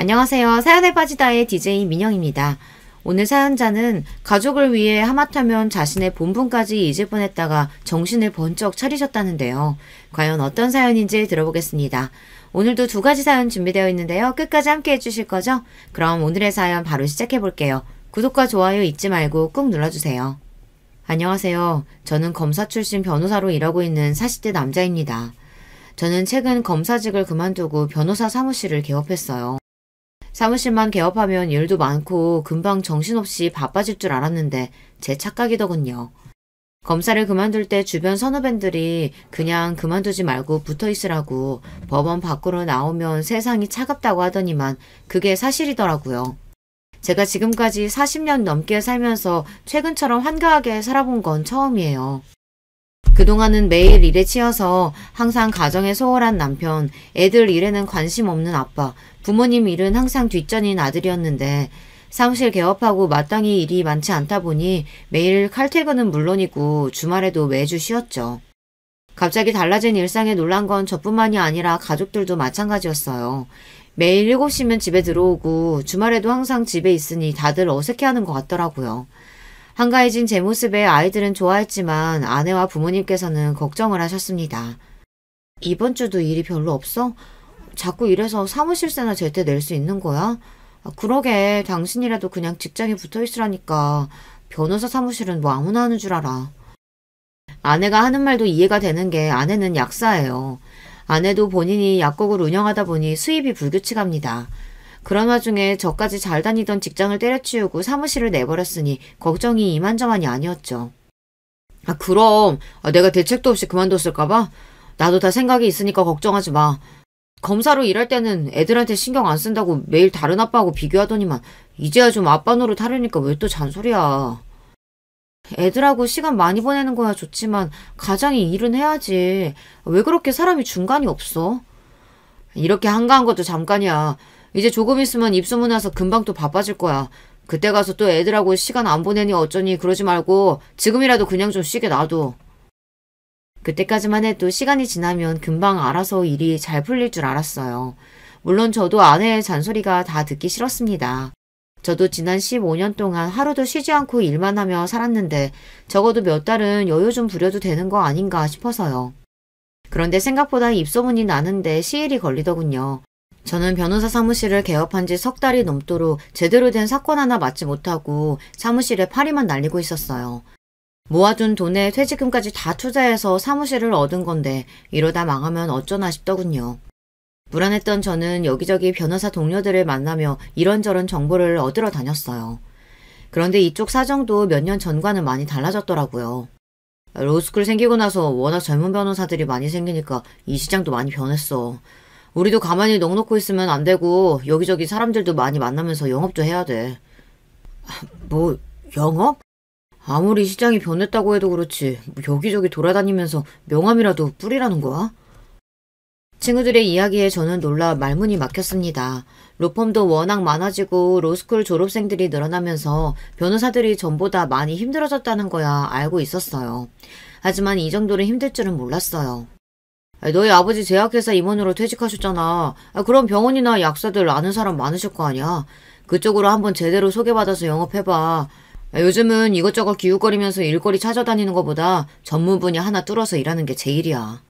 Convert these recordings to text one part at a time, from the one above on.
안녕하세요. 사연에 빠지다의 DJ 민영입니다. 오늘 사연자는 가족을 위해 하마터면 자신의 본분까지 잊을 뻔했다가 정신을 번쩍 차리셨다는데요. 과연 어떤 사연인지 들어보겠습니다. 오늘도 두 가지 사연 준비되어 있는데요. 끝까지 함께 해주실 거죠? 그럼 오늘의 사연 바로 시작해볼게요. 구독과 좋아요 잊지 말고 꾹 눌러주세요. 안녕하세요. 저는 검사 출신 변호사로 일하고 있는 40대 남자입니다. 저는 최근 검사직을 그만두고 변호사 사무실을 개업했어요. 사무실만 개업하면 일도 많고 금방 정신없이 바빠질 줄 알았는데 제 착각이더군요. 검사를 그만둘 때 주변 선후배들이 그냥 그만두지 말고 붙어있으라고 법원 밖으로 나오면 세상이 차갑다고 하더니만 그게 사실이더라고요. 제가 지금까지 40년 넘게 살면서 최근처럼 한가하게 살아본 건 처음이에요. 그동안은 매일 일에 치여서 항상 가정에 소홀한 남편, 애들 일에는 관심 없는 아빠, 부모님 일은 항상 뒷전인 아들이었는데 사무실 개업하고 마땅히 일이 많지 않다 보니 매일 칼퇴근은 물론이고 주말에도 매주 쉬었죠. 갑자기 달라진 일상에 놀란 건 저뿐만이 아니라 가족들도 마찬가지였어요. 매일 7시면 집에 들어오고 주말에도 항상 집에 있으니 다들 어색해하는 것 같더라고요. 한가해진 제 모습에 아이들은 좋아했지만 아내와 부모님께서는 걱정을 하셨습니다. 이번 주도 일이 별로 없어? 자꾸 이래서 사무실세나 제때 낼 수 있는 거야? 그러게 당신이라도 그냥 직장에 붙어있으라니까. 변호사 사무실은 뭐 아무나 하는 줄 알아. 아내가 하는 말도 이해가 되는 게 아내는 약사예요. 아내도 본인이 약국을 운영하다 보니 수입이 불규칙합니다. 그런 와중에 저까지 잘 다니던 직장을 때려치우고 사무실을 내버렸으니 걱정이 이만저만이 아니었죠. 그럼 내가 대책도 없이 그만뒀을까봐? 나도 다 생각이 있으니까 걱정하지 마. 검사로 일할 때는 애들한테 신경 안 쓴다고 매일 다른 아빠하고 비교하더니만 이제야 좀 아빠 노릇 하려니까 왜 또 잔소리야. 애들하고 시간 많이 보내는 거야 좋지만 가장이 일은 해야지. 왜 그렇게 사람이 중간이 없어? 이렇게 한가한 것도 잠깐이야. 이제 조금 있으면 입소문 나서 금방 또 바빠질 거야. 그때 가서 또 애들하고 시간 안 보내니 어쩌니 그러지 말고 지금이라도 그냥 좀 쉬게 놔둬. 그때까지만 해도 시간이 지나면 금방 알아서 일이 잘 풀릴 줄 알았어요. 물론 저도 아내의 잔소리가 다 듣기 싫었습니다. 저도 지난 15년 동안 하루도 쉬지 않고 일만 하며 살았는데 적어도 몇 달은 여유 좀 부려도 되는 거 아닌가 싶어서요. 그런데 생각보다 입소문이 나는데 시일이 걸리더군요. 저는 변호사 사무실을 개업한 지 석 달이 넘도록 제대로 된 사건 하나 맡지 못하고 사무실에 파리만 날리고 있었어요. 모아둔 돈에 퇴직금까지 다 투자해서 사무실을 얻은 건데 이러다 망하면 어쩌나 싶더군요. 불안했던 저는 여기저기 변호사 동료들을 만나며 이런저런 정보를 얻으러 다녔어요. 그런데 이쪽 사정도 몇 년 전과는 많이 달라졌더라고요. 로스쿨 생기고 나서 워낙 젊은 변호사들이 많이 생기니까 이 시장도 많이 변했어. 우리도 가만히 넋 놓고 있으면 안 되고 여기저기 사람들도 많이 만나면서 영업도 해야 돼. 뭐 영업? 아무리 시장이 변했다고 해도 그렇지 여기저기 돌아다니면서 명함이라도 뿌리라는 거야? 친구들의 이야기에 저는 놀라 말문이 막혔습니다. 로펌도 워낙 많아지고 로스쿨 졸업생들이 늘어나면서 변호사들이 전보다 많이 힘들어졌다는 거야 알고 있었어요. 하지만 이 정도로 힘들 줄은 몰랐어요. 너희 아버지 제약회사 임원으로 퇴직하셨잖아. 그럼 병원이나 약사들 아는 사람 많으실 거 아니야. 그쪽으로 한번 제대로 소개받아서 영업해봐. 요즘은 이것저것 기웃거리면서 일거리 찾아다니는 것보다 전문 분야 하나 뚫어서 일하는 게 제일이야.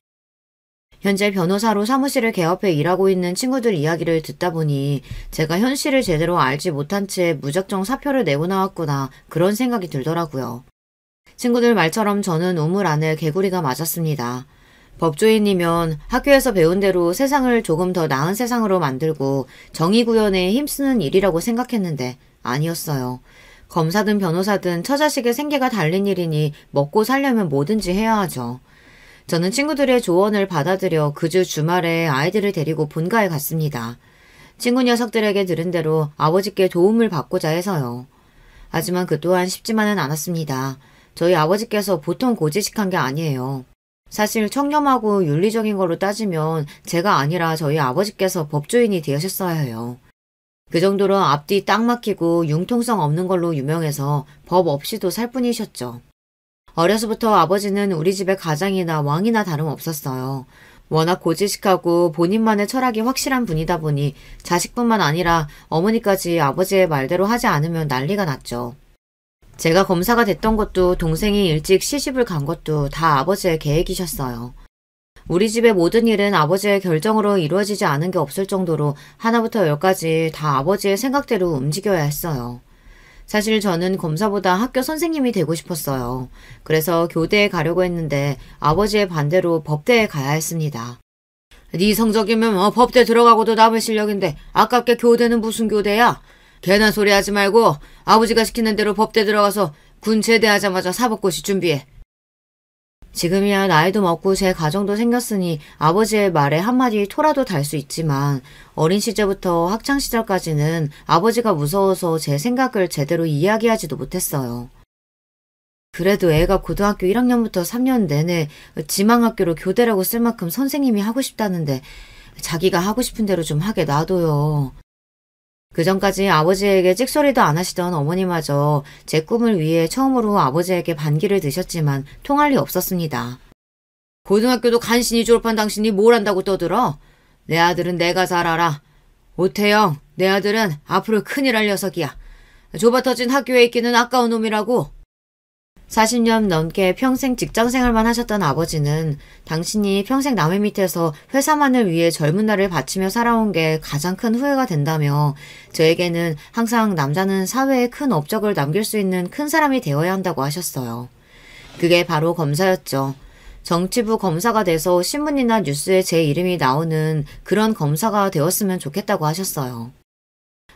현재 변호사로 사무실을 개업해 일하고 있는 친구들 이야기를 듣다 보니 제가 현실을 제대로 알지 못한 채 무작정 사표를 내고 나왔구나 그런 생각이 들더라고요. 친구들 말처럼 저는 우물 안에 개구리가 맞았습니다. 법조인이면 학교에서 배운 대로 세상을 조금 더 나은 세상으로 만들고 정의 구현에 힘쓰는 일이라고 생각했는데 아니었어요. 검사든 변호사든 처자식의 생계가 달린 일이니 먹고 살려면 뭐든지 해야 하죠. 저는 친구들의 조언을 받아들여 그 주 주말에 아이들을 데리고 본가에 갔습니다. 친구 녀석들에게 들은 대로 아버지께 도움을 받고자 해서요. 하지만 그 또한 쉽지만은 않았습니다. 저희 아버지께서 보통 고지식한 게 아니에요. 사실 청렴하고 윤리적인 걸로 따지면 제가 아니라 저희 아버지께서 법조인이 되셨어야 해요. 그 정도로 앞뒤 딱 막히고 융통성 없는 걸로 유명해서 법 없이도 살 뿐이셨죠. 어려서부터 아버지는 우리 집의 가장이나 왕이나 다름없었어요. 워낙 고지식하고 본인만의 철학이 확실한 분이다 보니 자식뿐만 아니라 어머니까지 아버지의 말대로 하지 않으면 난리가 났죠. 제가 검사가 됐던 것도 동생이 일찍 시집을 간 것도 다 아버지의 계획이셨어요. 우리 집의 모든 일은 아버지의 결정으로 이루어지지 않은 게 없을 정도로 하나부터 열까지 다 아버지의 생각대로 움직여야 했어요. 사실 저는 검사보다 학교 선생님이 되고 싶었어요. 그래서 교대에 가려고 했는데 아버지의 반대로 법대에 가야 했습니다. 네 성적이면 법대 들어가고도 남을 실력인데 아깝게 교대는 무슨 교대야? 괜한 소리 하지 말고 아버지가 시키는 대로 법대 들어가서 군 제대하자마자 사법고시 준비해. 지금이야 나이도 먹고 제 가정도 생겼으니 아버지의 말에 한마디 토라도 달 수 있지만 어린 시절부터 학창시절까지는 아버지가 무서워서 제 생각을 제대로 이야기하지도 못했어요. 그래도 애가 고등학교 1학년부터 3년 내내 지망학교로 교대라고 쓸 만큼 선생님이 하고 싶다는데 자기가 하고 싶은 대로 좀 하게 놔둬요. 그전까지 아버지에게 찍소리도 안 하시던 어머니마저 제 꿈을 위해 처음으로 아버지에게 반기를 드셨지만 통할 리 없었습니다. 고등학교도 간신히 졸업한 당신이 뭘 한다고 떠들어? 내 아들은 내가 잘 알아. 오태영, 내 아들은 앞으로 큰일 할 녀석이야. 좁아터진 학교에 있기는 아까운 놈이라고. 40년 넘게 평생 직장생활만 하셨던 아버지는 당신이 평생 남의 밑에서 회사만을 위해 젊은 날을 바치며 살아온 게 가장 큰 후회가 된다며 저에게는 항상 남자는 사회에 큰 업적을 남길 수 있는 큰 사람이 되어야 한다고 하셨어요. 그게 바로 검사였죠. 정치부 검사가 돼서 신문이나 뉴스에 제 이름이 나오는 그런 검사가 되었으면 좋겠다고 하셨어요.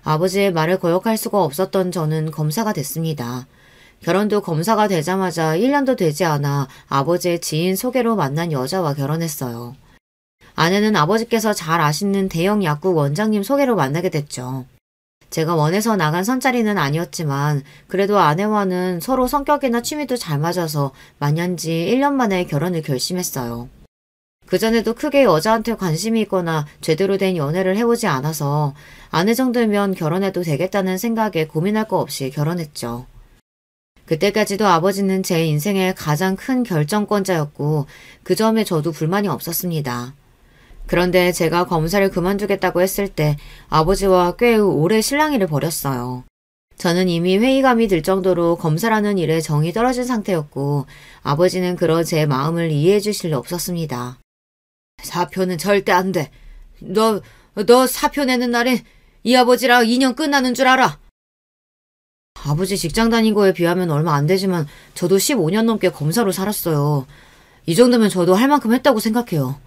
아버지의 말을 거역할 수가 없었던 저는 검사가 됐습니다. 결혼도 검사가 되자마자 1년도 되지 않아 아버지의 지인 소개로 만난 여자와 결혼했어요. 아내는 아버지께서 잘 아시는 대형 약국 원장님 소개로 만나게 됐죠. 제가 원해서 나간 선자리는 아니었지만 그래도 아내와는 서로 성격이나 취미도 잘 맞아서 만난 지 1년 만에 결혼을 결심했어요. 그전에도 크게 여자한테 관심이 있거나 제대로 된 연애를 해보지 않아서 아내 정도면 결혼해도 되겠다는 생각에 고민할 거 없이 결혼했죠. 그때까지도 아버지는 제 인생의 가장 큰 결정권자였고 그 점에 저도 불만이 없었습니다. 그런데 제가 검사를 그만두겠다고 했을 때 아버지와 꽤 오래 실랑이를 벌였어요. 저는 이미 회의감이 들 정도로 검사라는 일에 정이 떨어진 상태였고 아버지는 그런 제 마음을 이해해 주실 리 없었습니다. 사표는 절대 안 돼. 너 사표 내는 날에 이 아버지랑 2년 끝나는 줄 알아? 아버지 직장 다닌 거에 비하면 얼마 안 되지만 저도 15년 넘게 검사로 살았어요. 이 정도면 저도 할 만큼 했다고 생각해요.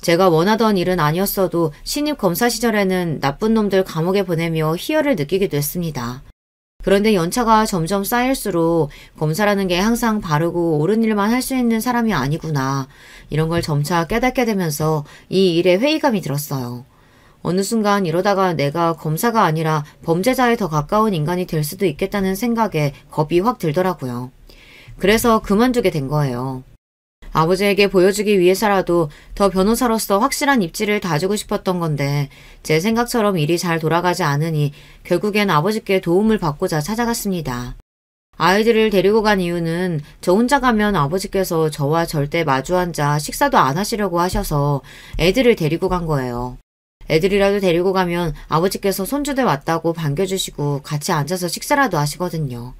제가 원하던 일은 아니었어도 신입 검사 시절에는 나쁜 놈들 감옥에 보내며 희열을 느끼기도 했습니다. 그런데 연차가 점점 쌓일수록 검사라는 게 항상 바르고 옳은 일만 할 수 있는 사람이 아니구나. 이런 걸 점차 깨닫게 되면서 이 일에 회의감이 들었어요. 어느 순간 이러다가 내가 검사가 아니라 범죄자에 더 가까운 인간이 될 수도 있겠다는 생각에 겁이 확 들더라고요. 그래서 그만두게 된 거예요. 아버지에게 보여주기 위해서라도 더 변호사로서 확실한 입지를 다지고 싶었던 건데 제 생각처럼 일이 잘 돌아가지 않으니 결국엔 아버지께 도움을 받고자 찾아갔습니다. 아이들을 데리고 간 이유는 저 혼자 가면 아버지께서 저와 절대 마주 앉아 식사도 안 하시려고 하셔서 애들을 데리고 간 거예요. 애들이라도 데리고 가면 아버지께서 손주들 왔다고 반겨주시고 같이 앉아서 식사라도 하시거든요.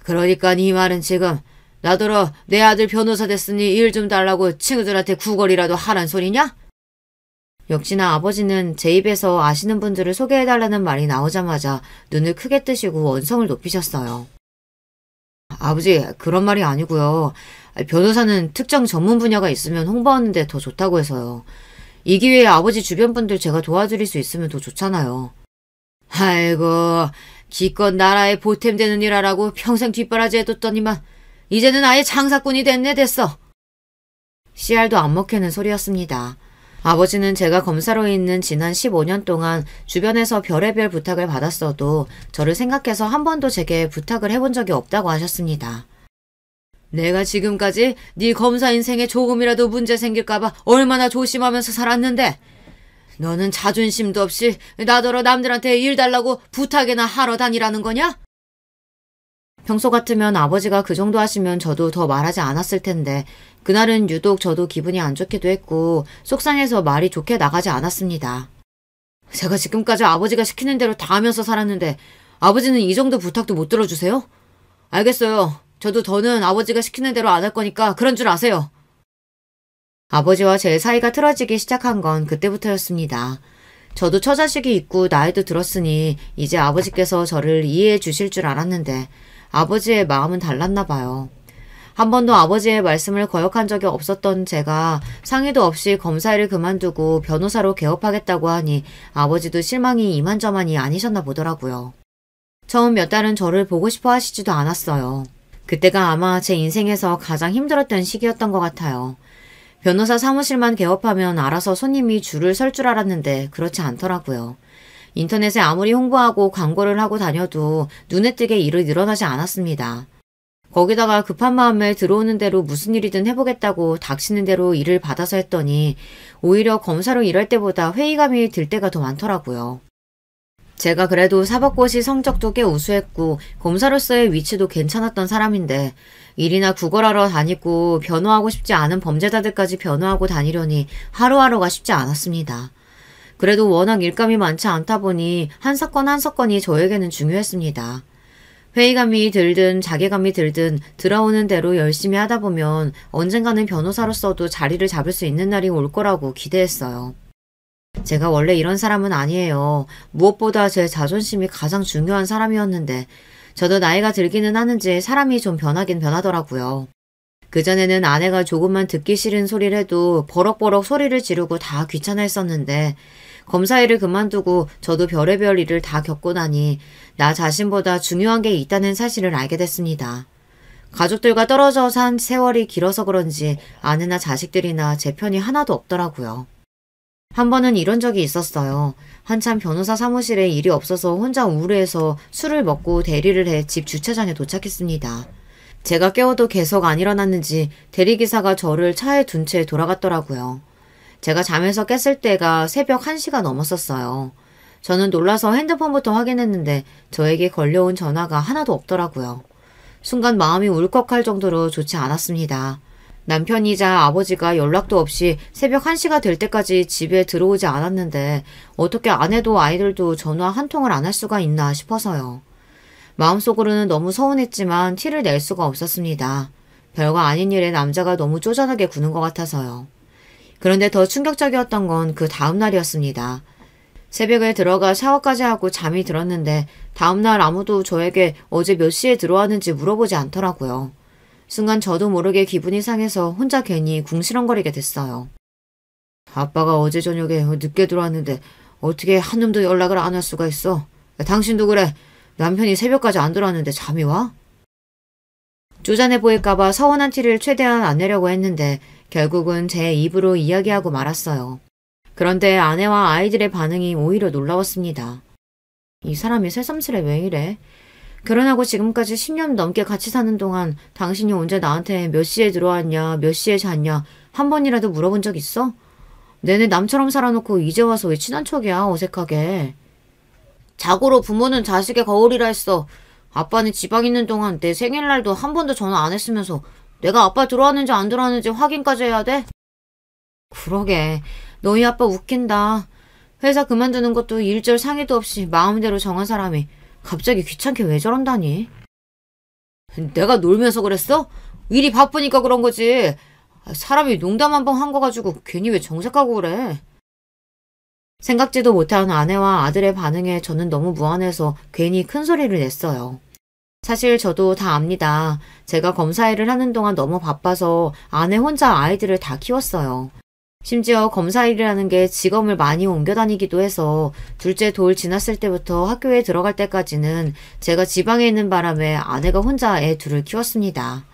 그러니까 네 말은 지금 나더러 내 아들 변호사 됐으니 일 좀 달라고 친구들한테 구걸이라도 하란 소리냐? 역시나 아버지는 제 입에서 아시는 분들을 소개해달라는 말이 나오자마자 눈을 크게 뜨시고 원성을 높이셨어요. 아버지, 그런 말이 아니고요. 변호사는 특정 전문 분야가 있으면 홍보하는 데 더 좋다고 해서요. 이 기회에 아버지 주변 분들 제가 도와드릴 수 있으면 더 좋잖아요. 아이고, 기껏 나라에 보탬되는 일 하라고 평생 뒷바라지 해뒀더니만 이제는 아예 장사꾼이 됐어. 씨알도 안 먹히는 소리였습니다. 아버지는 제가 검사로 있는 지난 15년 동안 주변에서 별의별 부탁을 받았어도 저를 생각해서 한 번도 제게 부탁을 해본 적이 없다고 하셨습니다. 내가 지금까지 네 검사 인생에 조금이라도 문제 생길까봐 얼마나 조심하면서 살았는데 너는 자존심도 없이 나더러 남들한테 일 달라고 부탁이나 하러 다니라는 거냐? 평소 같으면 아버지가 그 정도 하시면 저도 더 말하지 않았을 텐데 그날은 유독 저도 기분이 안 좋기도 했고 속상해서 말이 좋게 나가지 않았습니다. 제가 지금까지 아버지가 시키는 대로 다 하면서 살았는데 아버지는 이 정도 부탁도 못 들어주세요? 알겠어요. 저도 더는 아버지가 시키는 대로 안 할 거니까 그런 줄 아세요. 아버지와 제 사이가 틀어지기 시작한 건 그때부터였습니다. 저도 처자식이 있고 나이도 들었으니 이제 아버지께서 저를 이해해 주실 줄 알았는데 아버지의 마음은 달랐나 봐요. 한 번도 아버지의 말씀을 거역한 적이 없었던 제가 상의도 없이 검사일을 그만두고 변호사로 개업하겠다고 하니 아버지도 실망이 이만저만이 아니셨나 보더라고요. 처음 몇 달은 저를 보고 싶어 하시지도 않았어요. 그때가 아마 제 인생에서 가장 힘들었던 시기였던 것 같아요. 변호사 사무실만 개업하면 알아서 손님이 줄을 설 줄 알았는데 그렇지 않더라고요. 인터넷에 아무리 홍보하고 광고를 하고 다녀도 눈에 띄게 일이 늘어나지 않았습니다. 거기다가 급한 마음에 들어오는 대로 무슨 일이든 해보겠다고 닥치는 대로 일을 받아서 했더니 오히려 검사로 일할 때보다 회의감이 들 때가 더 많더라고요. 제가 그래도 사법고시 성적도 꽤 우수했고 검사로서의 위치도 괜찮았던 사람인데 일이나 구걸하러 다니고 변호하고 싶지 않은 범죄자들까지 변호하고 다니려니 하루하루가 쉽지 않았습니다. 그래도 워낙 일감이 많지 않다 보니 한 사건 한 사건이 저에게는 중요했습니다. 회의감이 들든 자괴감이 들든 들어오는 대로 열심히 하다 보면 언젠가는 변호사로서도 자리를 잡을 수 있는 날이 올 거라고 기대했어요. 제가 원래 이런 사람은 아니에요. 무엇보다 제 자존심이 가장 중요한 사람이었는데 저도 나이가 들기는 하는지 사람이 좀 변하긴 변하더라고요. 그전에는 아내가 조금만 듣기 싫은 소리를 해도 버럭버럭 소리를 지르고 다 귀찮아했었는데 검사 일을 그만두고 저도 별의별 일을 다 겪고 나니 나 자신보다 중요한 게 있다는 사실을 알게 됐습니다. 가족들과 떨어져 산 세월이 길어서 그런지 아내나 자식들이나 제 편이 하나도 없더라고요. 한 번은 이런 적이 있었어요. 한참 변호사 사무실에 일이 없어서 혼자 우울해서 술을 먹고 대리를 해 집 주차장에 도착했습니다. 제가 깨워도 계속 안 일어났는지 대리기사가 저를 차에 둔 채 돌아갔더라고요. 제가 잠에서 깼을 때가 새벽 1시가 넘었었어요. 저는 놀라서 핸드폰부터 확인했는데 저에게 걸려온 전화가 하나도 없더라고요. 순간 마음이 울컥할 정도로 좋지 않았습니다. 남편이자 아버지가 연락도 없이 새벽 1시가 될 때까지 집에 들어오지 않았는데 어떻게 아내도 아이들도 전화 한 통을 안 할 수가 있나 싶어서요. 마음속으로는 너무 서운했지만 티를 낼 수가 없었습니다. 별거 아닌 일에 남자가 너무 쪼잔하게 구는 것 같아서요. 그런데 더 충격적이었던 건 그 다음 날이었습니다. 새벽에 들어가 샤워까지 하고 잠이 들었는데 다음날 아무도 저에게 어제 몇 시에 들어왔는지 물어보지 않더라고요. 순간 저도 모르게 기분이 상해서 혼자 괜히 궁시렁거리게 됐어요. 아빠가 어제 저녁에 늦게 들어왔는데 어떻게 한 놈도 연락을 안 할 수가 있어? 당신도 그래. 남편이 새벽까지 안 들어왔는데 잠이 와? 쪼잔해 보일까봐 서운한 티를 최대한 안 내려고 했는데 결국은 제 입으로 이야기하고 말았어요. 그런데 아내와 아이들의 반응이 오히려 놀라웠습니다. 이 사람이 새삼스레 왜 이래? 결혼하고 지금까지 10년 넘게 같이 사는 동안 당신이 언제 나한테 몇 시에 들어왔냐, 몇 시에 잤냐 한 번이라도 물어본 적 있어? 내내 남처럼 살아놓고 이제 와서 왜 친한 척이야, 어색하게. 자고로 부모는 자식의 거울이라 했어. 아빠는 지방 있는 동안 내 생일날도 한 번도 전화 안 했으면서 내가 아빠 들어왔는지 안 들어왔는지 확인까지 해야 돼? 그러게. 너희 아빠 웃긴다. 회사 그만두는 것도 일절 상의도 없이 마음대로 정한 사람이 갑자기 귀찮게 왜 저런다니? 내가 놀면서 그랬어? 일이 바쁘니까 그런 거지. 사람이 농담 한 번 한 거 가지고 괜히 왜 정색하고 그래. 생각지도 못한 아내와 아들의 반응에 저는 너무 무안해서 괜히 큰 소리를 냈어요. 사실 저도 다 압니다. 제가 검사 일을 하는 동안 너무 바빠서 아내 혼자 아이들을 다 키웠어요. 심지어 검사 일이라는 게 직업을 많이 옮겨 다니기도 해서 둘째 돌 지났을 때부터 학교에 들어갈 때까지는 제가 지방에 있는 바람에 아내가 혼자 애 둘을 키웠습니다.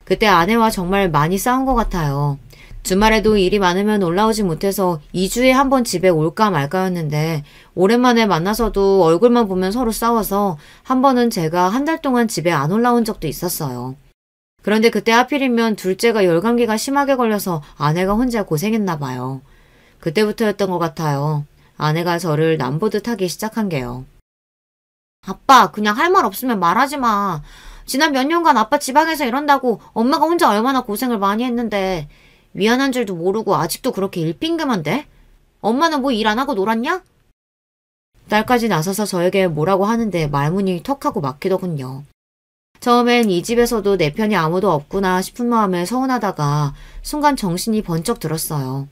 그때 아내와 정말 많이 싸운 것 같아요. 주말에도 일이 많으면 올라오지 못해서 2주에 한 번 집에 올까 말까였는데 오랜만에 만나서도 얼굴만 보면 서로 싸워서 한 번은 제가 한 달 동안 집에 안 올라온 적도 있었어요. 그런데 그때 하필이면 둘째가 열감기가 심하게 걸려서 아내가 혼자 고생했나 봐요. 그때부터였던 것 같아요. 아내가 저를 남보듯 하기 시작한 게요. 아빠, 그냥 할 말 없으면 말하지 마. 지난 몇 년간 아빠 지방에서 이런다고 엄마가 혼자 얼마나 고생을 많이 했는데 미안한 줄도 모르고 아직도 그렇게 일핑계만 대? 엄마는 뭐 일 안 하고 놀았냐? 딸까지 나서서 저에게 뭐라고 하는데 말문이 턱하고 막히더군요. 처음엔 이 집에서도 내 편이 아무도 없구나 싶은 마음에 서운하다가 순간 정신이 번쩍 들었어요.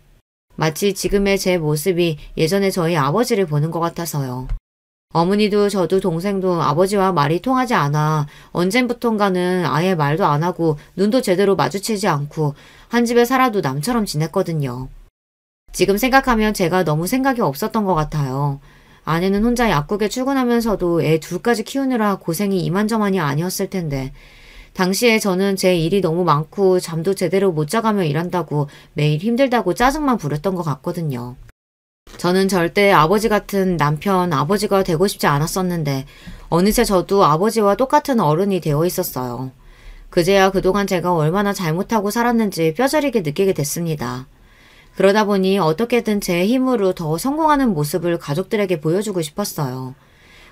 마치 지금의 제 모습이 예전에 저희 아버지를 보는 것 같아서요. 어머니도 저도 동생도 아버지와 말이 통하지 않아 언젠부턴가는 아예 말도 안 하고 눈도 제대로 마주치지 않고 한 집에 살아도 남처럼 지냈거든요. 지금 생각하면 제가 너무 생각이 없었던 것 같아요. 아내는 혼자 약국에 출근하면서도 애 둘까지 키우느라 고생이 이만저만이 아니었을 텐데 당시에 저는 제 일이 너무 많고 잠도 제대로 못 자가며 일한다고 매일 힘들다고 짜증만 부렸던 것 같거든요. 저는 절대 아버지 같은 남편, 아버지가 되고 싶지 않았었는데 어느새 저도 아버지와 똑같은 어른이 되어 있었어요. 그제야 그동안 제가 얼마나 잘못하고 살았는지 뼈저리게 느끼게 됐습니다. 그러다 보니 어떻게든 제 힘으로 더 성공하는 모습을 가족들에게 보여주고 싶었어요.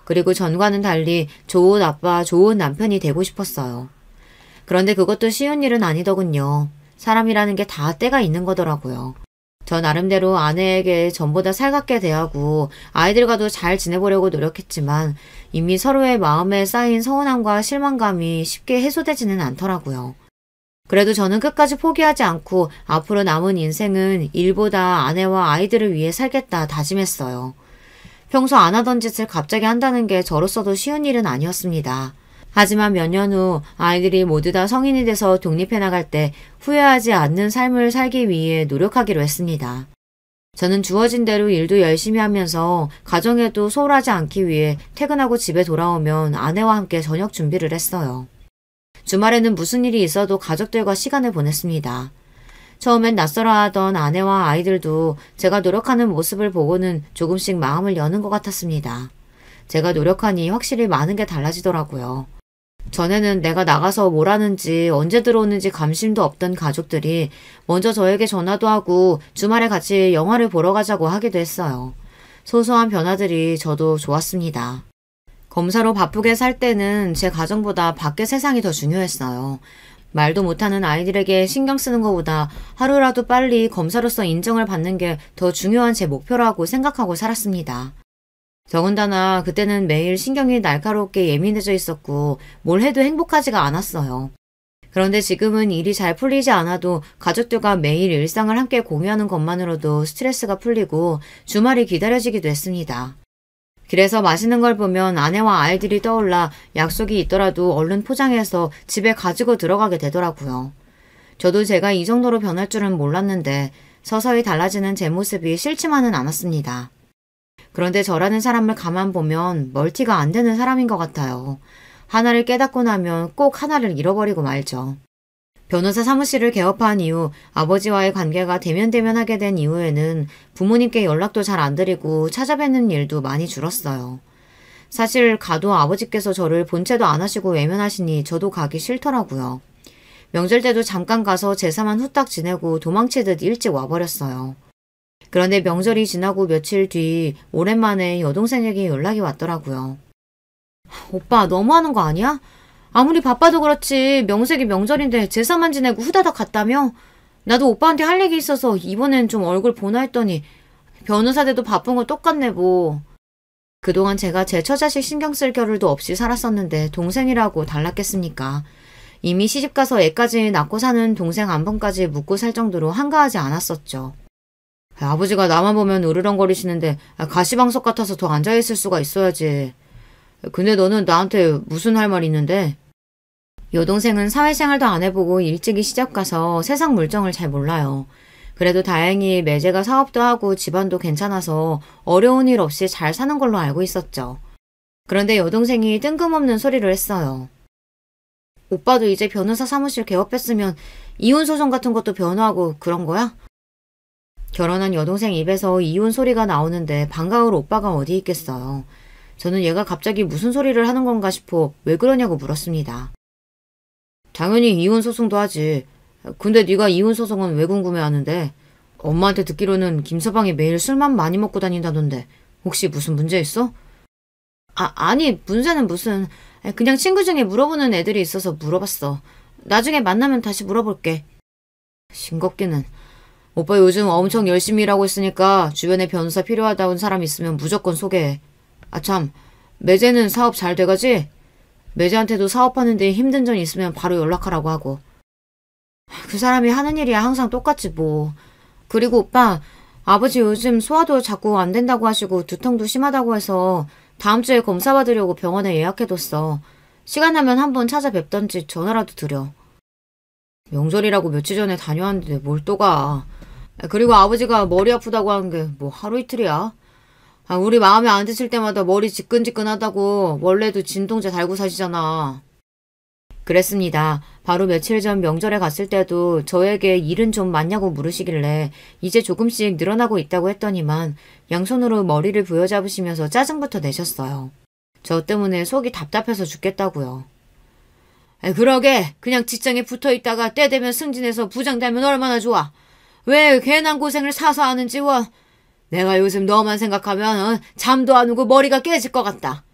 그리고 전과는 달리 좋은 아빠, 좋은 남편이 되고 싶었어요. 그런데 그것도 쉬운 일은 아니더군요. 사람이라는 게 다 때가 있는 거더라고요. 저 나름대로 아내에게 전보다 살갑게 대하고 아이들과도 잘 지내보려고 노력했지만 이미 서로의 마음에 쌓인 서운함과 실망감이 쉽게 해소되지는 않더라고요. 그래도 저는 끝까지 포기하지 않고 앞으로 남은 인생은 일보다 아내와 아이들을 위해 살겠다 다짐했어요. 평소 안 하던 짓을 갑자기 한다는 게 저로서도 쉬운 일은 아니었습니다. 하지만 몇 년 후 아이들이 모두 다 성인이 돼서 독립해 나갈 때 후회하지 않는 삶을 살기 위해 노력하기로 했습니다. 저는 주어진 대로 일도 열심히 하면서 가정에도 소홀하지 않기 위해 퇴근하고 집에 돌아오면 아내와 함께 저녁 준비를 했어요. 주말에는 무슨 일이 있어도 가족들과 시간을 보냈습니다. 처음엔 낯설어하던 아내와 아이들도 제가 노력하는 모습을 보고는 조금씩 마음을 여는 것 같았습니다. 제가 노력하니 확실히 많은 게 달라지더라고요. 전에는 내가 나가서 뭘 하는지 언제 들어오는지 감심도 없던 가족들이 먼저 저에게 전화도 하고 주말에 같이 영화를 보러 가자고 하기도 했어요. 소소한 변화들이 저도 좋았습니다. 검사로 바쁘게 살 때는 제 가정보다 밖의 세상이 더 중요했어요. 말도 못하는 아이들에게 신경 쓰는 것보다 하루라도 빨리 검사로서 인정을 받는 게 더 중요한 제 목표라고 생각하고 살았습니다. 더군다나 그때는 매일 신경이 날카롭게 예민해져 있었고 뭘 해도 행복하지가 않았어요. 그런데 지금은 일이 잘 풀리지 않아도 가족들과 매일 일상을 함께 공유하는 것만으로도 스트레스가 풀리고 주말이 기다려지기도 했습니다. 길에서 맛있는 걸 보면 아내와 아이들이 떠올라 약속이 있더라도 얼른 포장해서 집에 가지고 들어가게 되더라고요. 저도 제가 이 정도로 변할 줄은 몰랐는데 서서히 달라지는 제 모습이 싫지만은 않았습니다. 그런데 저라는 사람을 가만 보면 멀티가 안 되는 사람인 것 같아요. 하나를 깨닫고 나면 꼭 하나를 잃어버리고 말죠. 변호사 사무실을 개업한 이후 아버지와의 관계가 대면대면하게 된 이후에는 부모님께 연락도 잘 안 드리고 찾아뵙는 일도 많이 줄었어요. 사실 가도 아버지께서 저를 본체도 안 하시고 외면하시니 저도 가기 싫더라고요. 명절 때도 잠깐 가서 제사만 후딱 지내고 도망치듯 일찍 와버렸어요. 그런데 명절이 지나고 며칠 뒤 오랜만에 여동생에게 연락이 왔더라고요. 오빠 너무하는 거 아니야? 아무리 바빠도 그렇지 명색이 명절인데 제사만 지내고 후다닥 갔다며? 나도 오빠한테 할 얘기 있어서 이번엔 좀 얼굴 보나 했더니 변호사 돼도 바쁜 거 똑같네 뭐. 그동안 제가 제 처자식 신경 쓸 겨를도 없이 살았었는데 동생이라고 달랐겠습니까? 이미 시집가서 애까지 낳고 사는 동생 안번까지 묻고 살 정도로 한가하지 않았었죠. 아버지가 나만 보면 으르렁거리시는데 가시방석 같아서 더 앉아있을 수가 있어야지. 근데 너는 나한테 무슨 할 말 있는데? 여동생은 사회생활도 안 해보고 일찍이 시집 가서 세상 물정을 잘 몰라요. 그래도 다행히 매제가 사업도 하고 집안도 괜찮아서 어려운 일 없이 잘 사는 걸로 알고 있었죠. 그런데 여동생이 뜬금없는 소리를 했어요. 오빠도 이제 변호사 사무실 개업했으면 이혼소송 같은 것도 변호하고 그런 거야? 결혼한 여동생 입에서 이혼 소리가 나오는데 반가울 오빠가 어디 있겠어요. 저는 얘가 갑자기 무슨 소리를 하는 건가 싶어 왜 그러냐고 물었습니다. 당연히 이혼소송도 하지. 근데 네가 이혼소송은 왜 궁금해하는데? 엄마한테 듣기로는 김서방이 매일 술만 많이 먹고 다닌다던데 혹시 무슨 문제 있어? 아니, 문제는 무슨. 그냥 친구 중에 물어보는 애들이 있어서 물어봤어. 나중에 만나면 다시 물어볼게. 싱겁기는. 오빠 요즘 엄청 열심히 일하고 있으니까 주변에 변호사 필요하다는 사람 있으면 무조건 소개해. 참, 매제는 사업 잘 돼가지? 매제한테도 사업하는데 힘든 점 있으면 바로 연락하라고 하고. 그 사람이 하는 일이야 항상 똑같지 뭐. 그리고 오빠, 아버지 요즘 소화도 자꾸 안 된다고 하시고 두통도 심하다고 해서 다음 주에 검사 받으려고 병원에 예약해뒀어. 시간 나면 한번 찾아뵙던지 전화라도 드려. 명절이라고 며칠 전에 다녀왔는데 뭘 또 가. 그리고 아버지가 머리 아프다고 하는 게 뭐 하루 이틀이야. 우리 마음에 안 드실 때마다 머리 지끈지끈하다고 원래도 진통제 달고 사시잖아. 그랬습니다. 바로 며칠 전 명절에 갔을 때도 저에게 일은 좀 많냐고 물으시길래 이제 조금씩 늘어나고 있다고 했더니만 양손으로 머리를 부여잡으시면서 짜증부터 내셨어요. 저 때문에 속이 답답해서 죽겠다고요. 그러게 그냥 직장에 붙어있다가 때 되면 승진해서 부장 되면 얼마나 좋아. 왜 괜한 고생을 사서 하는지 내가 요즘 너만 생각하면 잠도 안 오고 머리가 깨질 것 같다.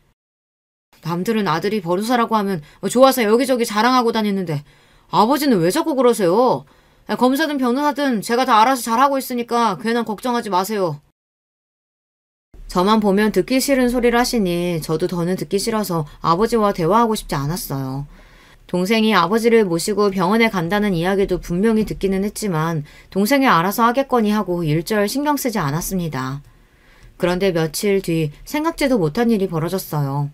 남들은 아들이 변호사라고 하면 좋아서 여기저기 자랑하고 다니는데 아버지는 왜 자꾸 그러세요? 검사든 변호사든 제가 다 알아서 잘하고 있으니까 괜한 걱정하지 마세요. 저만 보면 듣기 싫은 소리를 하시니 저도 더는 듣기 싫어서 아버지와 대화하고 싶지 않았어요. 동생이 아버지를 모시고 병원에 간다는 이야기도 분명히 듣기는 했지만 동생이 알아서 하겠거니 하고 일절 신경 쓰지 않았습니다. 그런데 며칠 뒤 생각지도 못한 일이 벌어졌어요.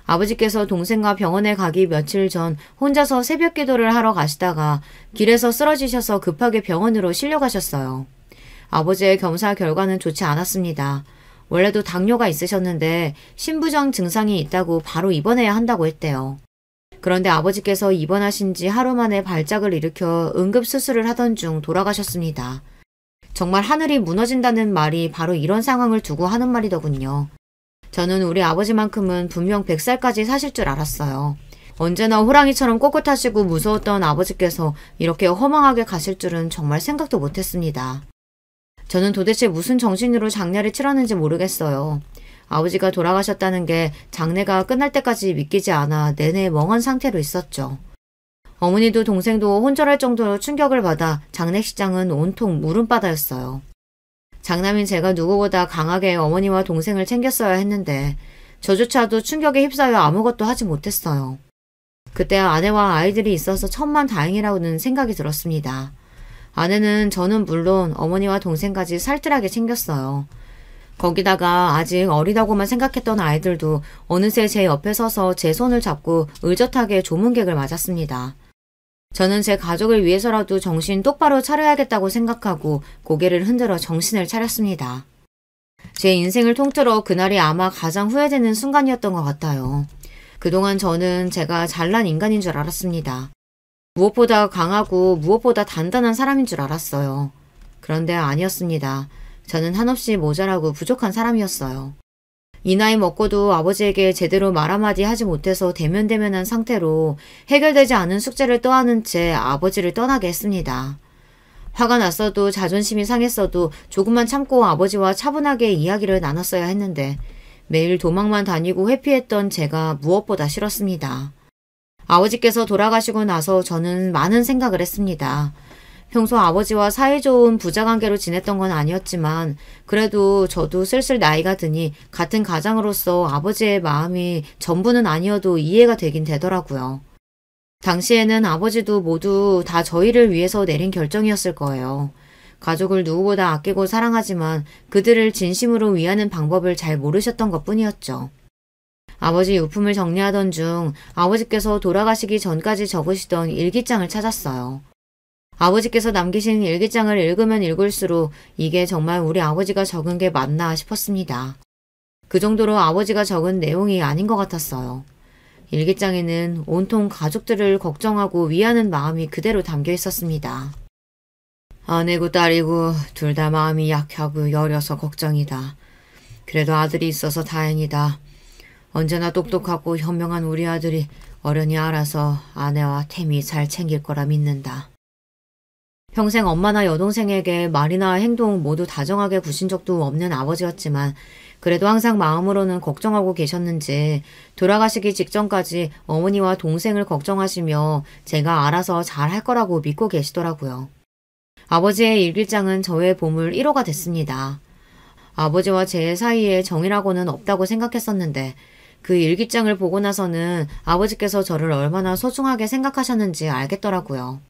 아버지께서 동생과 병원에 가기 며칠 전 혼자서 새벽 기도를 하러 가시다가 길에서 쓰러지셔서 급하게 병원으로 실려가셨어요. 아버지의 검사 결과는 좋지 않았습니다. 원래도 당뇨가 있으셨는데 신부정 증상이 있다고 바로 입원해야 한다고 했대요. 그런데 아버지께서 입원하신 지 하루 만에 발작을 일으켜 응급수술을 하던 중 돌아가셨습니다. 정말 하늘이 무너진다는 말이 바로 이런 상황을 두고 하는 말이더군요. 저는 우리 아버지만큼은 분명 100살까지 사실 줄 알았어요. 언제나 호랑이처럼 꼿꼿하시고 무서웠던 아버지께서 이렇게 허망하게 가실 줄은 정말 생각도 못했습니다. 저는 도대체 무슨 정신으로 장례를 치렀는지 모르겠어요. 아버지가 돌아가셨다는 게 장례가 끝날 때까지 믿기지 않아 내내 멍한 상태로 있었죠. 어머니도 동생도 혼절할 정도로 충격을 받아 장례식장은 온통 물음바다였어요. 장남인 제가 누구보다 강하게 어머니와 동생을 챙겼어야 했는데 저조차도 충격에 휩싸여 아무것도 하지 못했어요. 그때 아내와 아이들이 있어서 천만다행이라고는 생각이 들었습니다. 아내는 저는 물론 어머니와 동생까지 살뜰하게 챙겼어요. 거기다가 아직 어리다고만 생각했던 아이들도 어느새 제 옆에 서서 제 손을 잡고 의젓하게 조문객을 맞았습니다. 저는 제 가족을 위해서라도 정신 똑바로 차려야겠다고 생각하고 고개를 흔들어 정신을 차렸습니다. 제 인생을 통틀어 그날이 아마 가장 후회되는 순간이었던 것 같아요. 그동안 저는 제가 잘난 인간인 줄 알았습니다. 무엇보다 강하고 무엇보다 단단한 사람인 줄 알았어요. 그런데 아니었습니다. 저는 한없이 모자라고 부족한 사람이었어요. 이 나이 먹고도 아버지에게 제대로 말 한마디 하지 못해서 대면대면한 상태로 해결되지 않은 숙제를 떠안은 채 아버지를 떠나게 했습니다. 화가 났어도 자존심이 상했어도 조금만 참고 아버지와 차분하게 이야기를 나눴어야 했는데 매일 도망만 다니고 회피했던 제가 무엇보다 싫었습니다. 아버지께서 돌아가시고 나서 저는 많은 생각을 했습니다. 평소 아버지와 사이좋은 부자관계로 지냈던 건 아니었지만 그래도 저도 슬슬 나이가 드니 같은 가장으로서 아버지의 마음이 전부는 아니어도 이해가 되긴 되더라고요. 당시에는 아버지도 모두 다 저희를 위해서 내린 결정이었을 거예요. 가족을 누구보다 아끼고 사랑하지만 그들을 진심으로 위하는 방법을 잘 모르셨던 것뿐이었죠. 아버지 유품을 정리하던 중 아버지께서 돌아가시기 전까지 적으시던 일기장을 찾았어요. 아버지께서 남기신 일기장을 읽으면 읽을수록 이게 정말 우리 아버지가 적은 게 맞나 싶었습니다. 그 정도로 아버지가 적은 내용이 아닌 것 같았어요. 일기장에는 온통 가족들을 걱정하고 위하는 마음이 그대로 담겨 있었습니다. 아내고 딸이고 둘 다 마음이 약하고 여려서 걱정이다. 그래도 아들이 있어서 다행이다. 언제나 똑똑하고 현명한 우리 아들이 어련히 알아서 아내와 태미 잘 챙길 거라 믿는다. 평생 엄마나 여동생에게 말이나 행동 모두 다정하게 구신 적도 없는 아버지였지만 그래도 항상 마음으로는 걱정하고 계셨는지 돌아가시기 직전까지 어머니와 동생을 걱정하시며 제가 알아서 잘 할 거라고 믿고 계시더라고요. 아버지의 일기장은 저의 보물 1호가 됐습니다. 아버지와 제 사이에 정이라고는 없다고 생각했었는데 그 일기장을 보고 나서는 아버지께서 저를 얼마나 소중하게 생각하셨는지 알겠더라고요.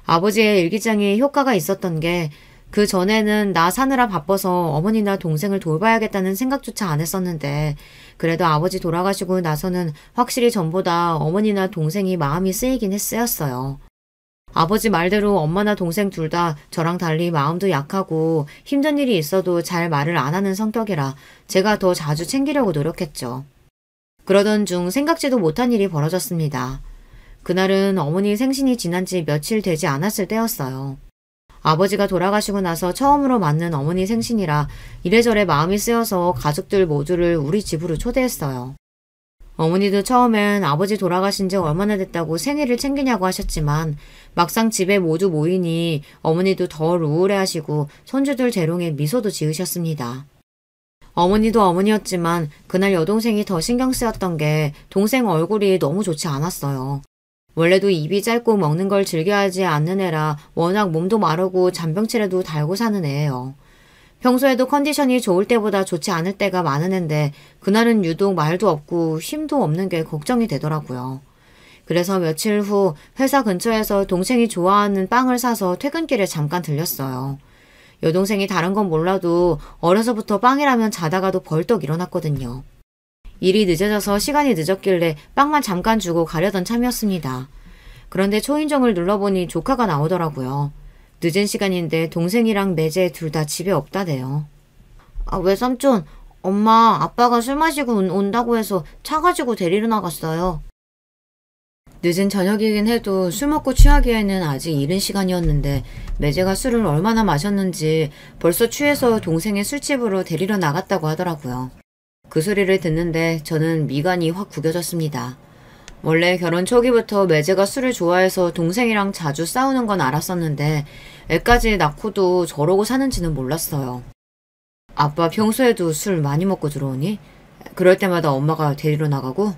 아버지의 일기장이 효과가 있었던 게 그 전에는 나 사느라 바빠서 어머니나 동생을 돌봐야겠다는 생각조차 안 했었는데 그래도 아버지 돌아가시고 나서는 확실히 전보다 어머니나 동생이 마음이 쓰이긴 쓰였어요. 아버지 말대로 엄마나 동생 둘 다 저랑 달리 마음도 약하고 힘든 일이 있어도 잘 말을 안 하는 성격이라 제가 더 자주 챙기려고 노력했죠. 그러던 중 생각지도 못한 일이 벌어졌습니다. 그날은 어머니 생신이 지난 지 며칠 되지 않았을 때였어요. 아버지가 돌아가시고 나서 처음으로 맞는 어머니 생신이라 이래저래 마음이 쓰여서 가족들 모두를 우리 집으로 초대했어요. 어머니도 처음엔 아버지 돌아가신 지 얼마나 됐다고 생일을 챙기냐고 하셨지만 막상 집에 모두 모이니 어머니도 덜 우울해하시고 손주들 재롱에 미소도 지으셨습니다. 어머니도 어머니였지만 그날 여동생이 더 신경 쓰였던 게 동생 얼굴이 너무 좋지 않았어요. 원래도 입이 짧고 먹는 걸 즐겨하지 않는 애라 워낙 몸도 마르고 잔병치레도 달고 사는 애예요. 평소에도 컨디션이 좋을 때보다 좋지 않을 때가 많은 앤데 그날은 유독 말도 없고 힘도 없는 게 걱정이 되더라고요. 그래서 며칠 후 회사 근처에서 동생이 좋아하는 빵을 사서 퇴근길에 잠깐 들렸어요. 여동생이 다른 건 몰라도 어려서부터 빵이라면 자다가도 벌떡 일어났거든요. 일이 늦어져서 시간이 늦었길래 빵만 잠깐 주고 가려던 참이었습니다. 그런데 초인종을 눌러보니 조카가 나오더라고요. 늦은 시간인데 동생이랑 매제 둘 다 집에 없다네요. 외삼촌, 엄마 아빠가 술 마시고 온다고 해서 차 가지고 데리러 나갔어요. 늦은 저녁이긴 해도 술 먹고 취하기에는 아직 이른 시간이었는데 매제가 술을 얼마나 마셨는지 벌써 취해서 동생의 술집으로 데리러 나갔다고 하더라고요. 그 소리를 듣는데 저는 미간이 확 구겨졌습니다. 원래 결혼 초기부터 매제가 술을 좋아해서 동생이랑 자주 싸우는 건 알았었는데 애까지 낳고도 저러고 사는지는 몰랐어요. 아빠 평소에도 술 많이 먹고 들어오니? 그럴 때마다 엄마가 데리러 나가고?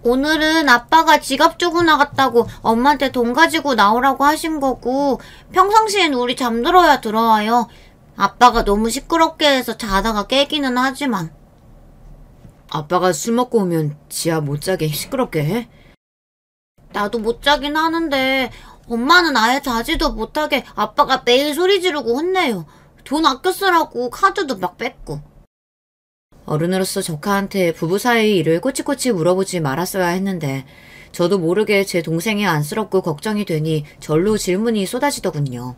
오늘은 아빠가 지갑 주고 나갔다고 엄마한테 돈 가지고 나오라고 하신 거고 평상시엔 우리 잠들어야 들어와요. 아빠가 너무 시끄럽게 해서 자다가 깨기는 하지만. 아빠가 술 먹고 오면 지하 못 자게 시끄럽게 해? 나도 못 자긴 하는데 엄마는 아예 자지도 못하게 아빠가 매일 소리 지르고 혼내요. 돈 아껴 쓰라고 카드도 막 뺏고. 어른으로서 조카한테 부부 사이 일을 꼬치꼬치 물어보지 말았어야 했는데 저도 모르게 제 동생이 안쓰럽고 걱정이 되니 절로 질문이 쏟아지더군요.